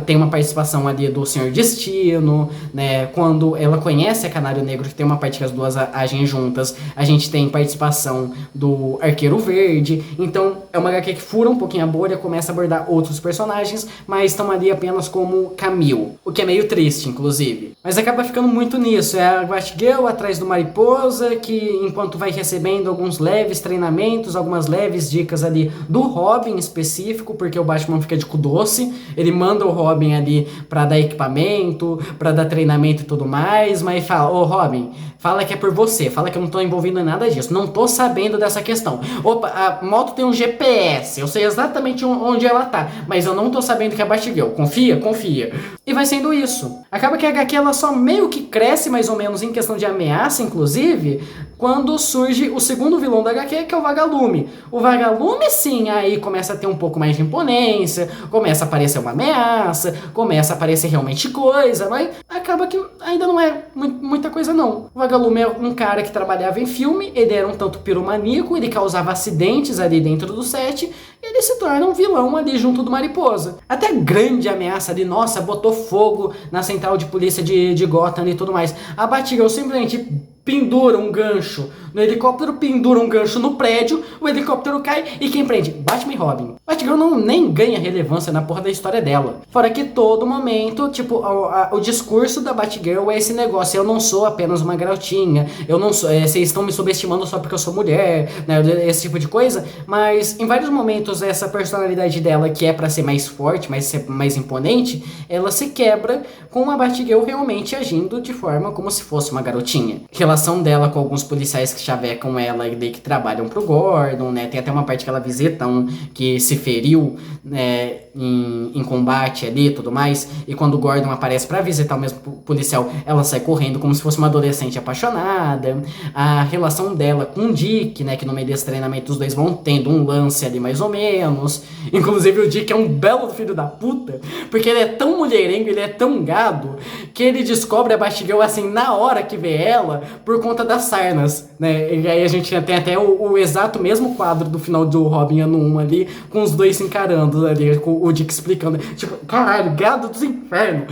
tem uma participação ali do Senhor Destino, né, quando ela conhece a Canário Negro, que tem uma parte que as duas agem juntas, a gente tem participação do Arqueiro Verde, então é uma HQ que fura um pouquinho a bolha, começa a abordar outros personagens, mas estão ali apenas como Camille, o que é meio triste, inclusive. Mas acaba ficando muito nisso, é a Batgirl atrás do Mariposa, que enquanto vai recebendo alguns leves treinamentos, algumas leves dicas ali do Robin específico, porque o Batman fica de cu doce, ele manda o Robin ali pra dar equipamento, pra dar treinamento e tudo mais, mas fala, ô Robin, fala que é por você, fala que eu não tô envolvido em nada disso, não tô sabendo dessa questão. Opa, a moto tem um GPS, eu sei exatamente onde ela tá, mas eu não tô sabendo que é a Batgirl, confia? Confia. E vai sendo isso. Acaba que a HQ ela só meio que cresce mais ou menos em questão de ameaça, inclusive, quando surge o segundo vilão da HQ, que é o Vagalume. O Vagalume, sim, aí começa a ter um pouco mais de imponência, começa a aparecer uma ameaça, começa a aparecer realmente coisa, mas acaba que ainda não é muita coisa não. O Vagalume é um cara que trabalhava em filme, ele era um tanto piromaníaco, ele causava acidentes ali dentro do set, e ele se torna um vilão ali junto do Mariposa. Até a grande ameaça ali, nossa, botou fogo na central de polícia de Gotham e tudo mais. A Batgirl simplesmente pendura um gancho no helicóptero, pendura um gancho no prédio, o helicóptero cai e quem prende? Batman e Robin. Batgirl nem ganha relevância na porra da história dela. Fora que todo momento, tipo, o discurso da Batgirl é esse negócio, eu não sou apenas uma garotinha, eu não sou, vocês estão me subestimando só porque eu sou mulher, né, esse tipo de coisa, mas em vários momentos essa personalidade dela, que é pra ser mais forte, mais imponente, ela se quebra com a Batgirl realmente agindo de forma como se fosse uma garotinha. Relação dela com alguns policiais que chavecam ela e que trabalham pro Gordon, né? Tem até uma parte que ela visita um que se feriu, né, em combate ali e tudo mais, e quando o Gordon aparece pra visitar o mesmo policial, ela sai correndo como se fosse uma adolescente apaixonada. A relação dela com o Dick, né, que no meio desse treinamento os dois vão tendo um lance ali mais ou menos. Inclusive o Dick é um belo filho da puta, porque ele é tão mulherengo, ele é tão gado, que ele descobre a Batgirl assim na hora que vê ela, por conta das sarnas, né? E aí a gente tem até o exato mesmo quadro do final do Robin ano 1 ali, com os dois se encarando ali, com o Dick explicando, tipo, caralho, gado dos infernos.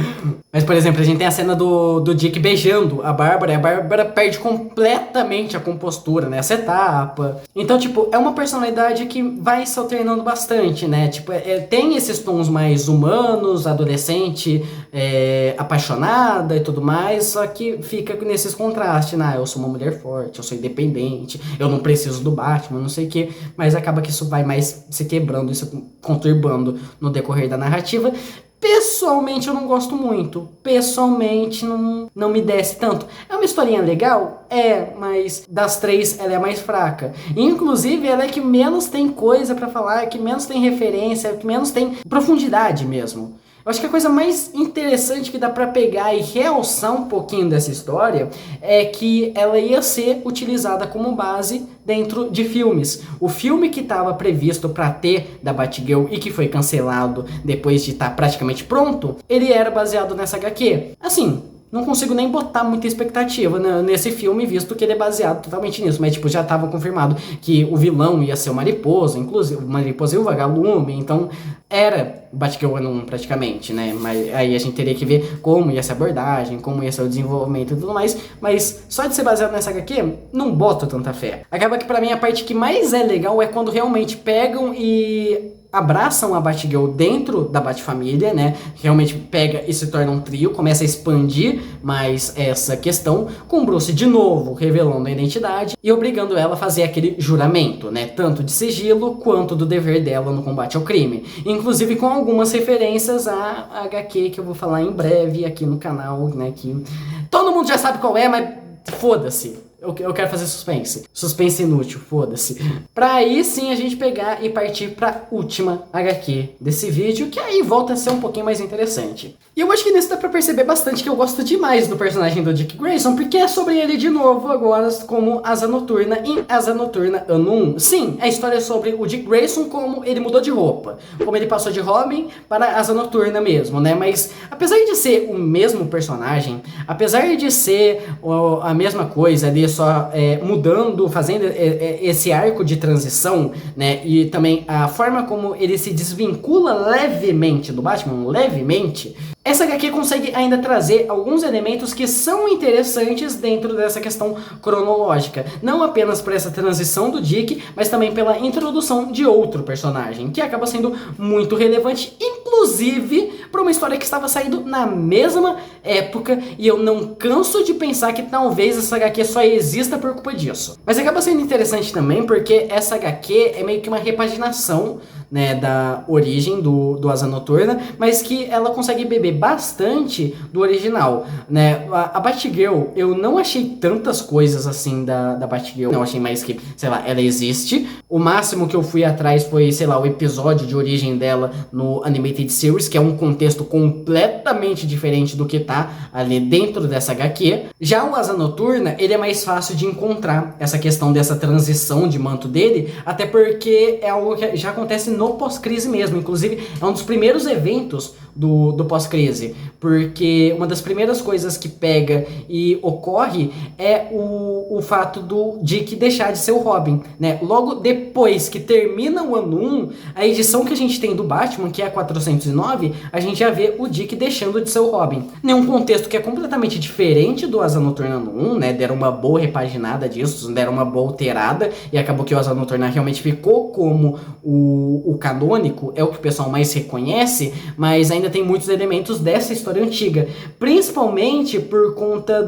Mas, por exemplo, a gente tem a cena do Dick beijando a Bárbara, e a Bárbara perde completamente a compostura nessa etapa. Então, tipo, é uma personalidade que vai se alternando bastante, né? Tipo, tem esses tons mais humanos, adolescente, apaixonada e tudo mais, só que fica nesses contrastes, né? Eu sou uma mulher forte, eu sou independente, eu não preciso do Batman, não sei o que, mas acaba que isso vai mais se quebrando, isso conturbando no decorrer da narrativa. Pessoalmente eu não gosto muito, pessoalmente não me desce tanto. É uma historinha legal? É, mas das três ela é a mais fraca. Inclusive ela é que menos tem coisa pra falar, que menos tem referência, que menos tem profundidade mesmo. Eu acho que a coisa mais interessante que dá pra pegar e realçar um pouquinho dessa história é que ela ia ser utilizada como base dentro de filmes. O filme que estava previsto pra ter da Batgirl e que foi cancelado depois de estar praticamente pronto, ele era baseado nessa HQ. Assim, não consigo nem botar muita expectativa nesse filme, visto que ele é baseado totalmente nisso. Mas, tipo, já estava confirmado que o vilão ia ser o Mariposa, inclusive o Mariposa e o Vagalume. Então, era o Batgirl ano 1 praticamente, né? Mas aí a gente teria que ver como ia ser a abordagem, como ia ser o desenvolvimento e tudo mais. Mas só de ser baseado nessa HQ, não boto tanta fé. Acaba que pra mim a parte que mais é legal é quando realmente pegam e abraçam a Batgirl dentro da Batfamília, né? Realmente pega e se torna um trio, começa a expandir mais essa questão, com o Bruce de novo revelando a identidade e obrigando ela a fazer aquele juramento, né? Tanto de sigilo quanto do dever dela no combate ao crime. Inclusive com algumas referências à HQ que eu vou falar em breve aqui no canal, né? Que todo mundo já sabe qual é, mas foda-se. Eu quero fazer suspense. Suspense inútil, foda-se. Pra aí sim a gente pegar e partir pra última HQ desse vídeo, que aí volta a ser um pouquinho mais interessante. E eu acho que nisso dá pra perceber bastante que eu gosto demais do personagem do Dick Grayson, porque é sobre ele de novo agora como Asa Noturna em Asa Noturna Ano 1. Sim, a história é sobre o Dick Grayson, como ele mudou de roupa, como ele passou de Robin para Asa Noturna mesmo, né? Mas apesar de ser o mesmo personagem, apesar de ser a mesma coisa ali, só mudando, fazendo esse arco de transição, né? E também a forma como ele se desvincula levemente do Batman, levemente. Essa HQ consegue ainda trazer alguns elementos que são interessantes dentro dessa questão cronológica. Não apenas por essa transição do Dick, mas também pela introdução de outro personagem, que acaba sendo muito relevante, inclusive para uma história que estava saindo na mesma época, e eu não canso de pensar que talvez essa HQ só exista por culpa disso. Mas acaba sendo interessante também porque essa HQ é meio que uma repaginação, né, da origem do Asa Noturna, mas que ela consegue beber bastante do original, né? A Batgirl, eu não achei tantas coisas assim da Batgirl, não achei mais que, sei lá, ela existe. O máximo que eu fui atrás foi, sei lá, o episódio de origem dela no Animated Series, que é um contexto completamente diferente do que tá ali dentro dessa HQ. Já o Asa Noturna, ele é mais fácil de encontrar essa questão dessa transição de manto dele, até porque é algo que já acontece no pós-crise mesmo. Inclusive, é um dos primeiros eventos do pós-crise, porque uma das primeiras coisas que pega e ocorre é o fato do Dick deixar de ser o Robin, né? Logo depois que termina o ano 1, a edição que a gente tem do Batman, que é a 409, a gente já vê o Dick deixando de ser o Robin. Num contexto que é completamente diferente do Asa Noturna ano 1, né? Deram uma boa repaginada disso, deram uma boa alterada, e acabou que o Asa Noturna realmente ficou como o canônico, é o que o pessoal mais reconhece, mas ainda tem muitos elementos dessa história antiga, principalmente por conta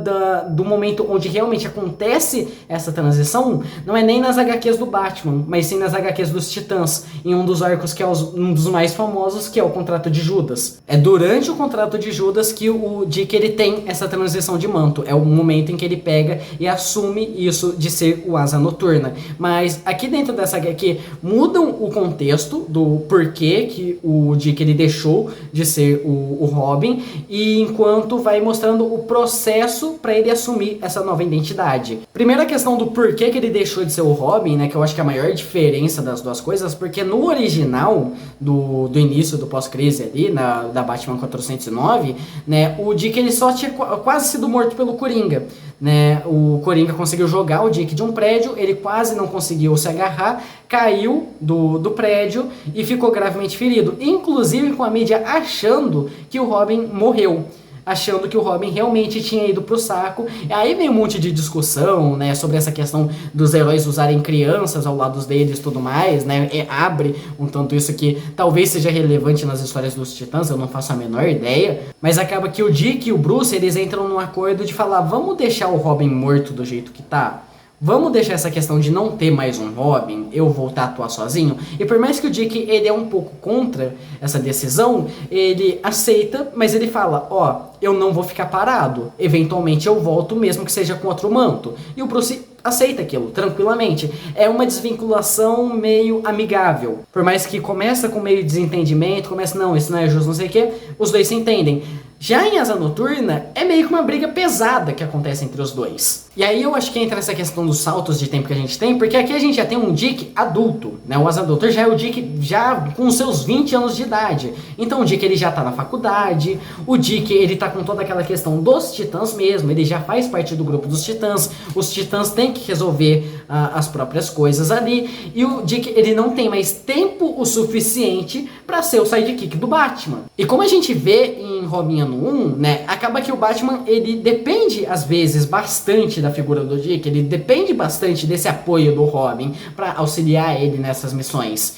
do momento onde realmente acontece essa transição. Não é nem nas HQs do Batman, mas sim nas HQs dos Titãs, em um dos arcos que é um dos mais famosos, que é o Contrato de Judas. É durante o Contrato de Judas que o Dick ele tem essa transição de manto, é o momento em que ele pega e assume isso de ser o Asa Noturna. Mas aqui dentro dessa HQ mudam o contexto do porquê que o Dick ele deixou de ser o Robin, e enquanto vai mostrando o processo para ele assumir essa nova identidade. Primeira questão do porquê que ele deixou de ser o Robin, né, que eu acho que é a maior diferença das duas coisas, porque no original do início do pós-crise ali, da Batman 409, né, o Dick ele só tinha quase sido morto pelo Coringa, né? O Coringa conseguiu jogar o Dick de um prédio, ele quase não conseguiu se agarrar, caiu do prédio e ficou gravemente ferido, inclusive com a mídia achando que o Robin morreu, achando que o Robin realmente tinha ido pro saco. Aí vem um monte de discussão, né, sobre essa questão dos heróis usarem crianças ao lado deles e tudo mais, né, abre um tanto isso que talvez seja relevante nas histórias dos Titãs, eu não faço a menor ideia, mas acaba que o Dick e o Bruce, eles entram num acordo de falar, vamos deixar o Robin morto do jeito que tá? Vamos deixar essa questão de não ter mais um Robin, eu voltar a atuar sozinho? E por mais que o Dick ele é um pouco contra essa decisão, ele aceita, mas ele fala, ó, eu não vou ficar parado, eventualmente eu volto mesmo que seja com outro manto. E o Bruce aceita aquilo, tranquilamente. É uma desvinculação meio amigável. Por mais que começa com meio desentendimento, começa, não, isso não é justo, não sei o que, os dois se entendem. Já em Asa Noturna, é meio que uma briga pesada que acontece entre os dois. E aí eu acho que entra essa questão dos saltos de tempo que a gente tem, porque aqui a gente já tem um Dick adulto, né? O Asa Noturna já é o Dick já com seus 20 anos de idade. Então o Dick ele já tá na faculdade, o Dick ele tá com toda aquela questão dos Titãs mesmo, ele já faz parte do grupo dos Titãs, os Titãs têm que resolver as próprias coisas ali, e o Dick ele não tem mais tempo o suficiente para ser o sidekick do Batman. E como a gente vê em Robin Ano 1, né, acaba que o Batman ele depende às vezes bastante da figura do Dick, ele depende bastante desse apoio do Robin para auxiliar ele nessas missões.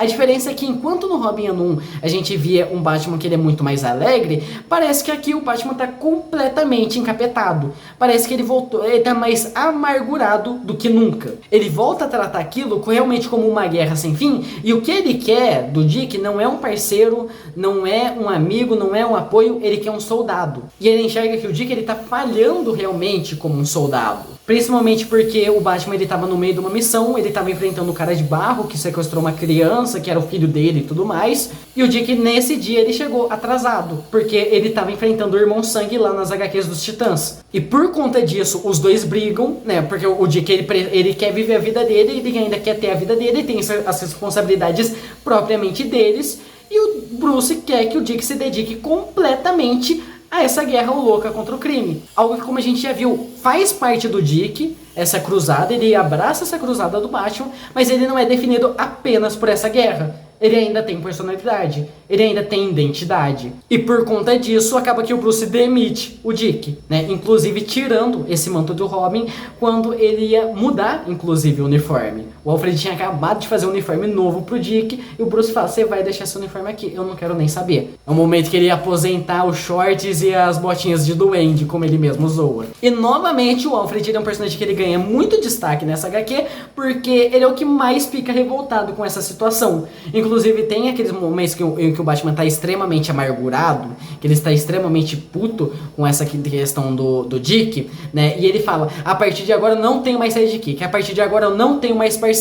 A diferença é que enquanto no Robin Ano 1 a gente via um Batman que ele é muito mais alegre, parece que aqui o Batman tá completamente encapetado. Parece que ele voltou, ele tá mais amargurado do que nunca. Ele volta a tratar aquilo realmente como uma guerra sem fim, e o que ele quer do Dick não é um parceiro, não é um amigo, não é um apoio, ele quer um soldado. E ele enxerga que o Dick ele tá falhando realmente como um soldado. Principalmente porque o Batman ele tava no meio de uma missão, ele tava enfrentando o cara de barro que sequestrou uma criança, que era o filho dele e tudo mais. E o Dick nesse dia ele chegou atrasado, porque ele tava enfrentando o Irmão Sangue lá nas HQs dos Titãs. E por conta disso, os dois brigam, né? Porque o Dick ele quer viver a vida dele, ele ainda quer ter a vida dele, tem as responsabilidades propriamente deles. E o Bruce quer que o Dick se dedique completamente a essa guerra louca contra o crime. Algo que, como a gente já viu, faz parte do Dick, essa cruzada, ele abraça essa cruzada do Batman, mas ele não é definido apenas por essa guerra. Ele ainda tem personalidade, ele ainda tem identidade. E por conta disso, acaba que o Bruce demite o Dick, né? Inclusive tirando esse manto do Robin quando ele ia mudar, inclusive, o uniforme. O Alfred tinha acabado de fazer um uniforme novo pro Dick e o Bruce fala, você vai deixar esse uniforme aqui, eu não quero nem saber. É o momento que ele ia aposentar os shorts e as botinhas de duende, como ele mesmo zoa. E novamente o Alfred ele é um personagem que ele ganha muito destaque nessa HQ, porque ele é o que mais fica revoltado com essa situação. Inclusive tem aqueles momentos em que o Batman tá extremamente amargurado, que ele está extremamente puto com essa questão do Dick, né? E ele fala, a partir de agora eu não tenho mais sidekick, a partir de agora eu não tenho mais parceiro.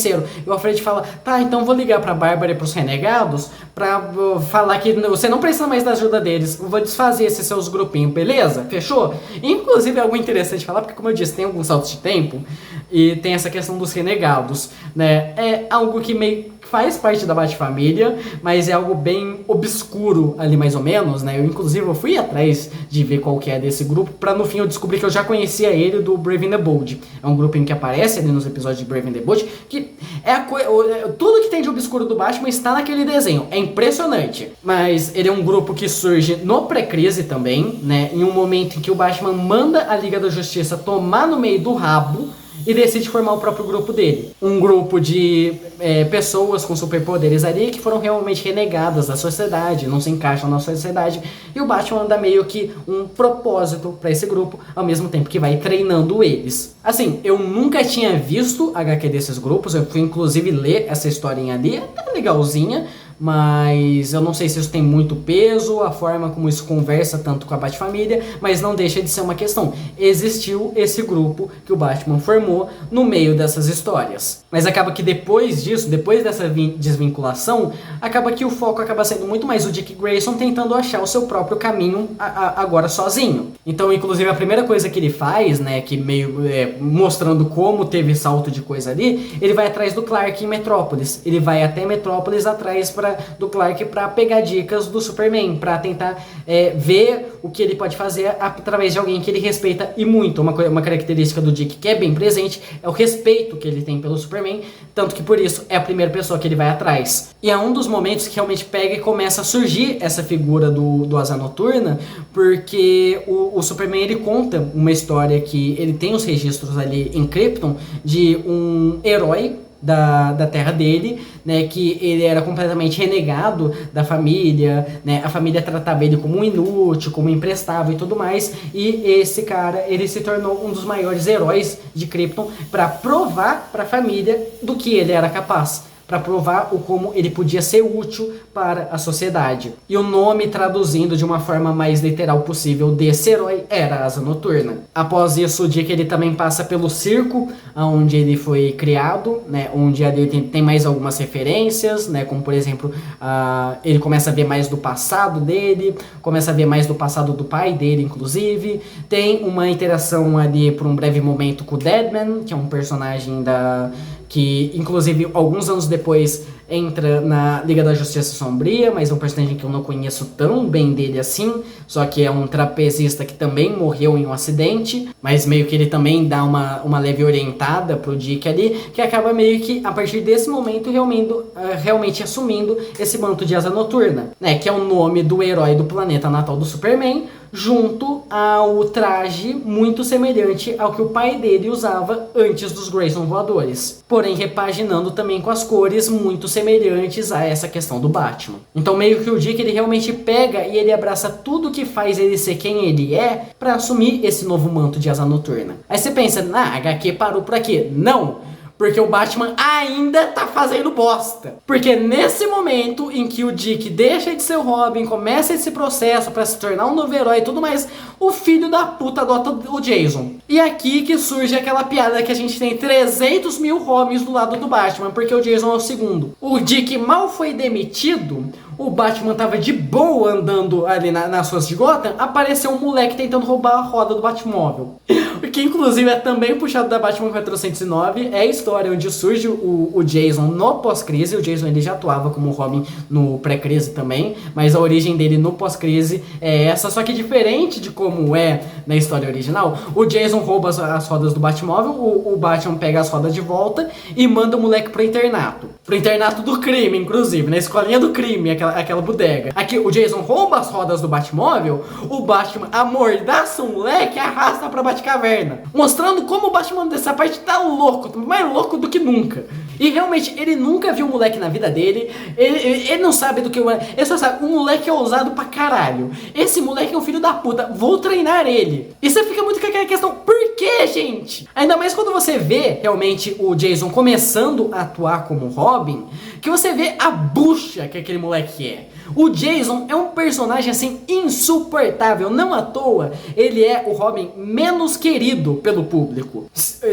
E o Alfred fala, tá, então vou ligar pra Bárbara e pros renegados pra falar que você não precisa mais da ajuda deles, eu vou desfazer esses seus grupinhos, beleza? Fechou? Inclusive é algo interessante falar, porque como eu disse, tem alguns saltos de tempo e tem essa questão dos renegados, né? É algo que meio faz parte da Bat-família, mas é algo bem obscuro ali mais ou menos, né? Eu fui atrás de ver qual que é desse grupo, pra no fim eu descobrir que eu já conhecia ele do Brave and the Bold. É um grupinho que aparece ali nos episódios de Brave and the Bold, que é tudo que tem de obscuro do Batman está naquele desenho. É impressionante. Mas ele é um grupo que surge no pré-crise também, né? Em um momento em que o Batman manda a Liga da Justiça tomar no meio do rabo e decide formar o próprio grupo dele. Um grupo de pessoas com superpoderes ali que foram realmente renegadas da sociedade, não se encaixam na sociedade, e o Batman dá meio que um propósito para esse grupo, ao mesmo tempo que vai treinando eles. Assim, eu nunca tinha visto HQ desses grupos, eu fui inclusive ler essa historinha ali, é legalzinha, mas eu não sei se isso tem muito peso, a forma como isso conversa tanto com a Bat-família, mas não deixa de ser uma questão. Existiu esse grupo que o Batman formou no meio dessas histórias. Mas acaba que depois disso, depois dessa desvinculação, acaba que o foco acaba sendo muito mais o Dick Grayson tentando achar o seu próprio caminho agora sozinho. Então, inclusive, a primeira coisa que ele faz, né, que meio mostrando como teve salto de coisa ali, ele vai atrás do Clark em Metrópolis. Ele vai até Metrópolis atrás do Clark para pegar dicas do Superman, para tentar ver o que ele pode fazer através de alguém que ele respeita e muito. Uma característica do Dick que é bem presente é o respeito que ele tem pelo Superman, tanto que por isso é a primeira pessoa que ele vai atrás. E é um dos momentos que realmente pega e começa a surgir essa figura do Asa Noturna, porque o Superman ele conta uma história que ele tem os registros ali em Krypton de um herói da terra dele, né, que ele era completamente renegado da família, né, a família tratava ele como um inútil, como imprestável e tudo mais, e esse cara, ele se tornou um dos maiores heróis de Krypton para provar para a família do que ele era capaz, para provar o como ele podia ser útil para a sociedade. E o nome, traduzindo de uma forma mais literal possível desse herói, era Asa Noturna. Após isso, o Dick ele também passa pelo circo, onde ele foi criado, né, onde ali tem mais algumas referências, né, como por exemplo, ele começa a ver mais do passado dele, começa a ver mais do passado do pai dele, inclusive. Tem uma interação ali por um breve momento com o Deadman, que é um personagem que inclusive alguns anos depois entra na Liga da Justiça Sombria, mas é um personagem que eu não conheço tão bem dele assim, só que é um trapezista que também morreu em um acidente, mas meio que ele também dá uma leve orientada pro Dick ali, que acaba meio que a partir desse momento realmente assumindo esse manto de Asa Noturna, né, que é o nome do herói do planeta natal do Superman, junto ao traje muito semelhante ao que o pai dele usava antes dos Grayson voadores, porém repaginando também com as cores muito semelhantes a essa questão do Batman. Então meio que o Dick, ele realmente pega e ele abraça tudo que faz ele ser quem ele é pra assumir esse novo manto de Asa Noturna. Aí você pensa, HQ parou por aqui. Não! Porque o Batman ainda tá fazendo bosta. Porque nesse momento em que o Dick deixa de ser o Robin, começa esse processo pra se tornar um novo herói e tudo mais, o filho da puta adota o Jason. E aqui que surge aquela piada que a gente tem 300 mil Robins do lado do Batman, porque o Jason é o segundo. O Dick mal foi demitido, o Batman tava de boa andando ali nas ruas de Gotham, apareceu um moleque tentando roubar a roda do Batmóvel. Que inclusive é também puxado da Batman 409, é a história onde surge o Jason no pós-crise. O Jason, ele já atuava como Robin no pré-crise também, mas a origem dele no pós-crise é essa, só que diferente de como é na história original. O Jason rouba as rodas do Batmóvel, o Batman pega as rodas de volta e manda o moleque pro internato do crime, inclusive, na escolinha do crime, aquela bodega. Aqui o Jason rouba as rodas do Batmóvel, o Batman amordaça o moleque e arrasta pra Batcaverna, mostrando como o Batman dessa parte tá louco, mais louco do que nunca. E realmente, ele nunca viu um moleque na vida dele, ele não sabe do que o moleque, ele só sabe, o moleque é ousado pra caralho, esse moleque é um filho da puta, vou treinar ele. E você fica muito com aquela questão, por que, gente? Ainda mais quando você vê realmente o Jason começando a atuar como Robin, que você vê a bucha que aquele moleque é. O Jason é um personagem assim insuportável, não à toa ele é o Robin menos querido pelo público.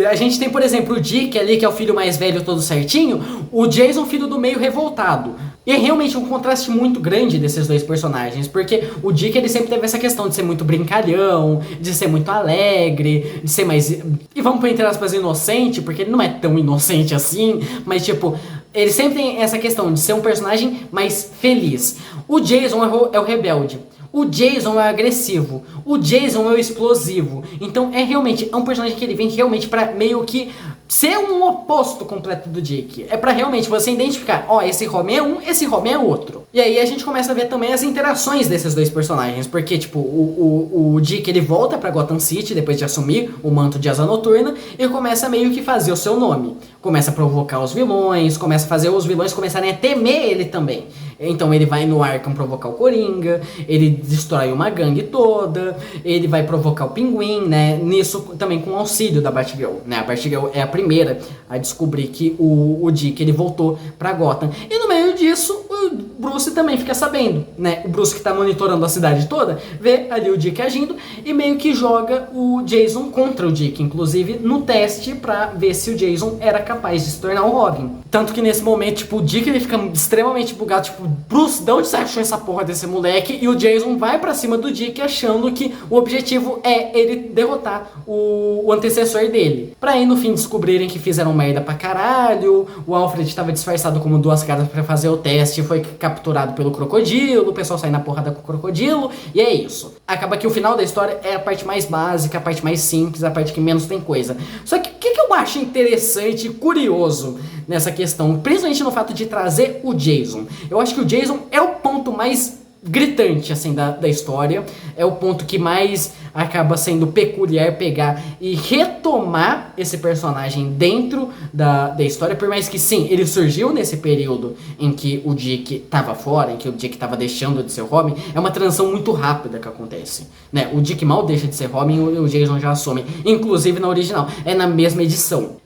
A gente tem, por exemplo, o Dick ali, que é o filho mais velho todo certinho, o Jason, filho do meio, revoltado. E é realmente um contraste muito grande desses dois personagens, porque o Dick, ele sempre teve essa questão de ser muito brincalhão, de ser muito alegre, de ser mais, e vamos pôr entre aspas, inocente, porque ele não é tão inocente assim, mas tipo, ele sempre tem essa questão de ser um personagem mais feliz. O Jason é o rebelde. O Jason é agressivo. O Jason é o explosivo. Então é realmente um personagem que ele vem realmente pra meio que ser um oposto completo do Dick. É pra realmente você identificar, ó, esse Robin é um, esse Robin é outro. E aí a gente começa a ver também as interações desses dois personagens, porque tipo, o Dick, ele volta pra Gotham City depois de assumir o manto de Asa Noturna e começa meio que fazer o seu nome. Começa a provocar os vilões, começa a fazer os vilões começarem a temer ele também. Então ele vai no Arkham provocar o Coringa, ele destrói uma gangue toda, ele vai provocar o Pinguim, né? Nisso também com o auxílio da Batgirl, né? A Batgirl é a primeira a descobrir que o Dick, ele voltou pra Gotham. E no meio disso, o Bruce também fica sabendo, né? O Bruce, que tá monitorando a cidade toda, vê ali o Dick agindo e meio que joga o Jason contra o Dick, inclusive no teste pra ver se o Jason era capaz de se tornar o Robin. Tanto que nesse momento, tipo, o Dick, ele fica extremamente bugado, tipo, Bruce, de onde você achou essa porra desse moleque? E o Jason vai pra cima do Dick achando que o objetivo é ele derrotar o antecessor dele. Pra aí no fim descobrirem que fizeram merda pra caralho, o Alfred tava disfarçado como Duas Caras pra fazer o teste, foi capturado pelo crocodilo, o pessoal sai na porrada com o crocodilo, e é isso. Acaba que o final da história é a parte mais básica, a parte mais simples, a parte que menos tem coisa. Só que o que eu acho interessante e curioso nessa questão, principalmente no fato de trazer o Jason? Eu acho que o Jason é o ponto mais gritante assim da história, é o ponto que mais acaba sendo peculiar pegar e retomar esse personagem dentro da história, por mais que sim, ele surgiu nesse período em que o Dick tava fora, em que o Dick tava deixando de ser Robin. É uma transição muito rápida que acontece, né? O Dick mal deixa de ser Robin e o Jason já assume, inclusive na original, é na mesma edição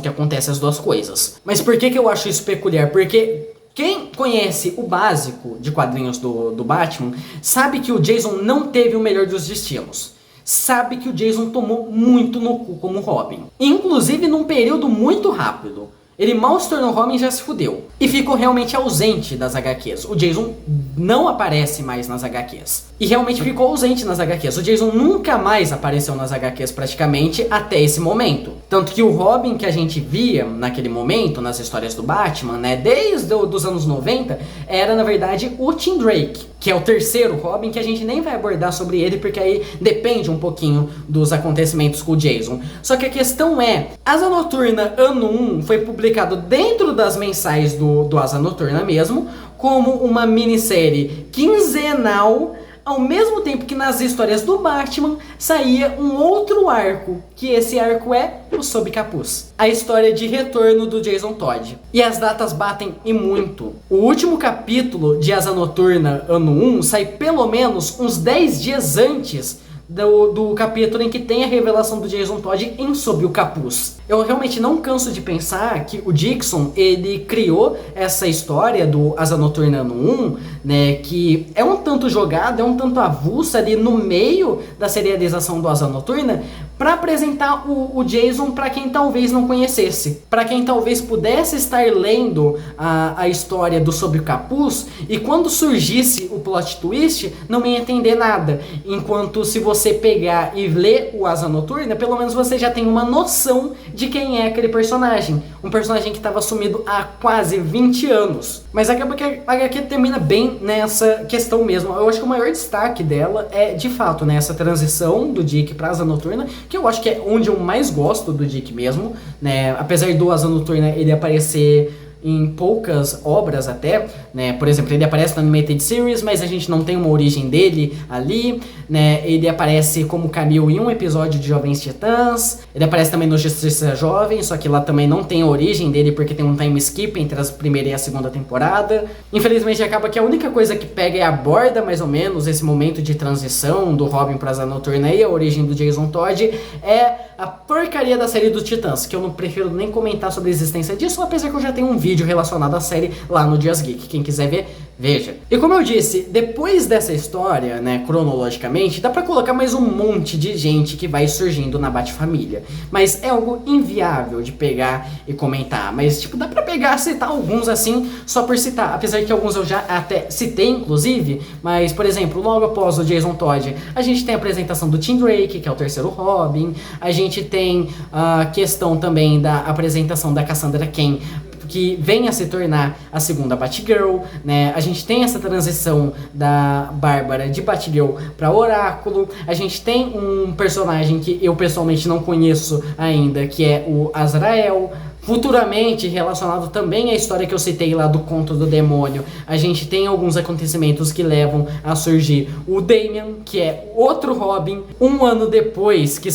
que acontece as duas coisas. Mas por que eu acho isso peculiar? Porque quem conhece o básico de quadrinhos do Batman sabe que o Jason não teve o melhor dos destinos. Sabe que o Jason tomou muito no cu como Robin. Inclusive num período muito rápido. Ele mal se tornou Robin e já se fudeu. E ficou realmente ausente das HQs. O Jason não aparece mais nas HQs. E realmente ficou ausente nas HQs. O Jason nunca mais apareceu nas HQs praticamente até esse momento. Tanto que o Robin que a gente via naquele momento, nas histórias do Batman, né, desde os anos 90, era na verdade o Tim Drake, que é o terceiro Robin, que a gente nem vai abordar sobre ele, porque aí depende um pouquinho dos acontecimentos com o Jason. Só que a questão é, Asa Noturna ano 1 foi publicado dentro das mensais do Asa Noturna mesmo, como uma minissérie quinzenal ao mesmo tempo que nas histórias do Batman saía um outro arco, que esse arco é o Sob Capuz, a história de retorno do Jason Todd. E as datas batem e muito. O último capítulo de Asa Noturna ano 1 sai pelo menos uns 10 dias antes do capítulo em que tem a revelação do Jason Todd em Sob o Capuz. Eu realmente não canso de pensar que o Dixon, ele criou essa história do Asa Noturna ano 1, né, que é um tanto jogada, é um tanto avulsa ali no meio da serialização do Asa Noturna, para apresentar o Jason para quem talvez não conhecesse, para quem talvez pudesse estar lendo a história do Sob o Capuz e quando surgisse o plot twist não ia entender nada, enquanto se você pegar e ler o Asa Noturna, pelo menos você já tem uma noção de quem é aquele personagem, um personagem que estava sumido há quase 20 anos. Mas acaba que a HQ termina bem nessa questão mesmo. Eu acho que o maior destaque dela é, de fato, né, essa transição do Dick para Asa Noturna, que eu acho que é onde eu mais gosto do Dick mesmo, né? Apesar do Asa Noturna ele aparecer em poucas obras até, né? Por exemplo, ele aparece na Animated Series, mas a gente não tem uma origem dele ali, né? Ele aparece como cameo em um episódio de Jovens Titãs, ele aparece também no Justiça Jovem, só que lá também não tem a origem dele, porque tem um time skip entre a primeira e a segunda temporada. Infelizmente acaba que a única coisa que pega e aborda mais ou menos esse momento de transição do Robin pra Asa Noturna e a origem do Jason Todd é a porcaria da série dos Titãs, que eu não prefiro nem comentar sobre a existência disso, apesar que eu já tenho um vídeo relacionado à série lá no Dias Geek. Quem quiser ver, veja. E como eu disse, depois dessa história, né, cronologicamente, dá pra colocar mais um monte de gente que vai surgindo na Bat-Família. Mas é algo inviável de pegar e comentar. Mas, tipo, dá pra pegar e citar alguns assim, só por citar. Apesar que alguns eu já até citei, inclusive. Mas, por exemplo, logo após o Jason Todd, a gente tem a apresentação do Tim Drake, que é o terceiro Robin. A gente tem a questão também da apresentação da Cassandra Cain, que vem a se tornar a segunda Batgirl, né? A gente tem essa transição da Bárbara de Batgirl para Oráculo. A gente tem um personagem que eu pessoalmente não conheço ainda, que é o Azrael. Futuramente, relacionado também à história que eu citei lá do Conto do Demônio, a gente tem alguns acontecimentos que levam a surgir o Damian, que é outro Robin. Um ano depois que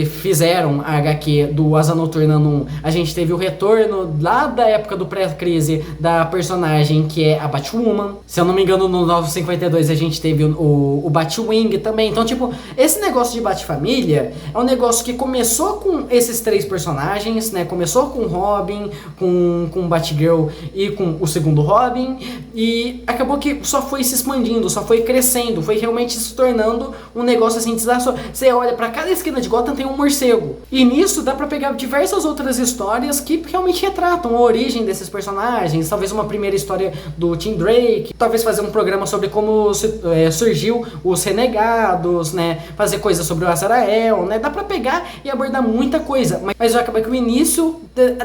fizeram a HQ do Asa Noturna 1, a gente teve o retorno lá da época do pré-crise da personagem que é a Batwoman. Se eu não me engano, no 952 a gente teve o Batwing também. Então, tipo, esse negócio de Bat-Família é um negócio que começou com esses três personagens, né? Começou com Robin, com Batgirl e com o segundo Robin, e acabou que só foi se expandindo, só foi crescendo, foi realmente se tornando um negócio assim, você olha pra cada esquina de Gotham tem um morcego, e nisso dá pra pegar diversas outras histórias que realmente retratam a origem desses personagens, talvez uma primeira história do Tim Drake, talvez fazer um programa sobre como surgiu os Renegados, né, fazer coisas sobre o Azrael, né, dá pra pegar e abordar muita coisa, mas acaba que o início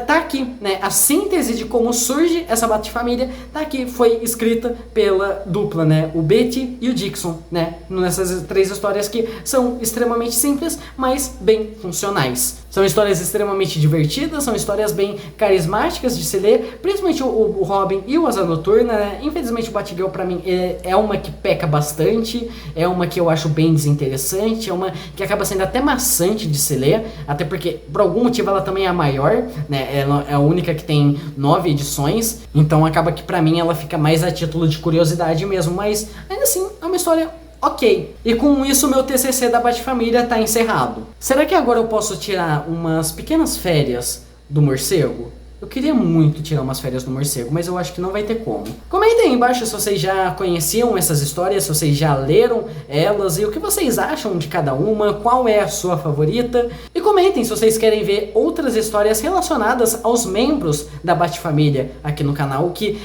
tá aqui, né? A síntese de como surge essa Bat-Família tá aqui, foi escrita pela dupla, né? O Betty e o Dixon, né? Nessas três histórias que são extremamente simples, mas bem funcionais. São histórias extremamente divertidas, são histórias bem carismáticas de se ler, principalmente o Robin e o Asa Noturna, né? Infelizmente o Batgirl pra mim é uma que peca bastante, é uma que eu acho bem desinteressante, é uma que acaba sendo até maçante de se ler, até porque por algum motivo ela também é a maior, né? Ela é a única que tem 9 edições, então acaba que pra mim ela fica mais a título de curiosidade mesmo, mas ainda assim é uma história ok. E com isso meu TCC da Bat-Família tá encerrado. Será que agora eu posso tirar umas pequenas férias do morcego? Eu queria muito tirar umas férias do morcego, mas eu acho que não vai ter como. Comentem aí embaixo se vocês já conheciam essas histórias, se vocês já leram elas e o que vocês acham de cada uma, qual é a sua favorita. E comentem se vocês querem ver outras histórias relacionadas aos membros da Bat-Família aqui no canal, que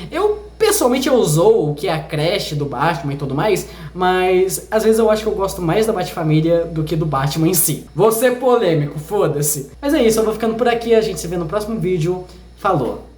pessoalmente eu zoo, que é a creche do Batman e tudo mais, mas às vezes eu acho que eu gosto mais da Bat-Família do que do Batman em si. Vou ser polêmico, foda-se. Mas é isso, eu vou ficando por aqui, a gente se vê no próximo vídeo. Falou!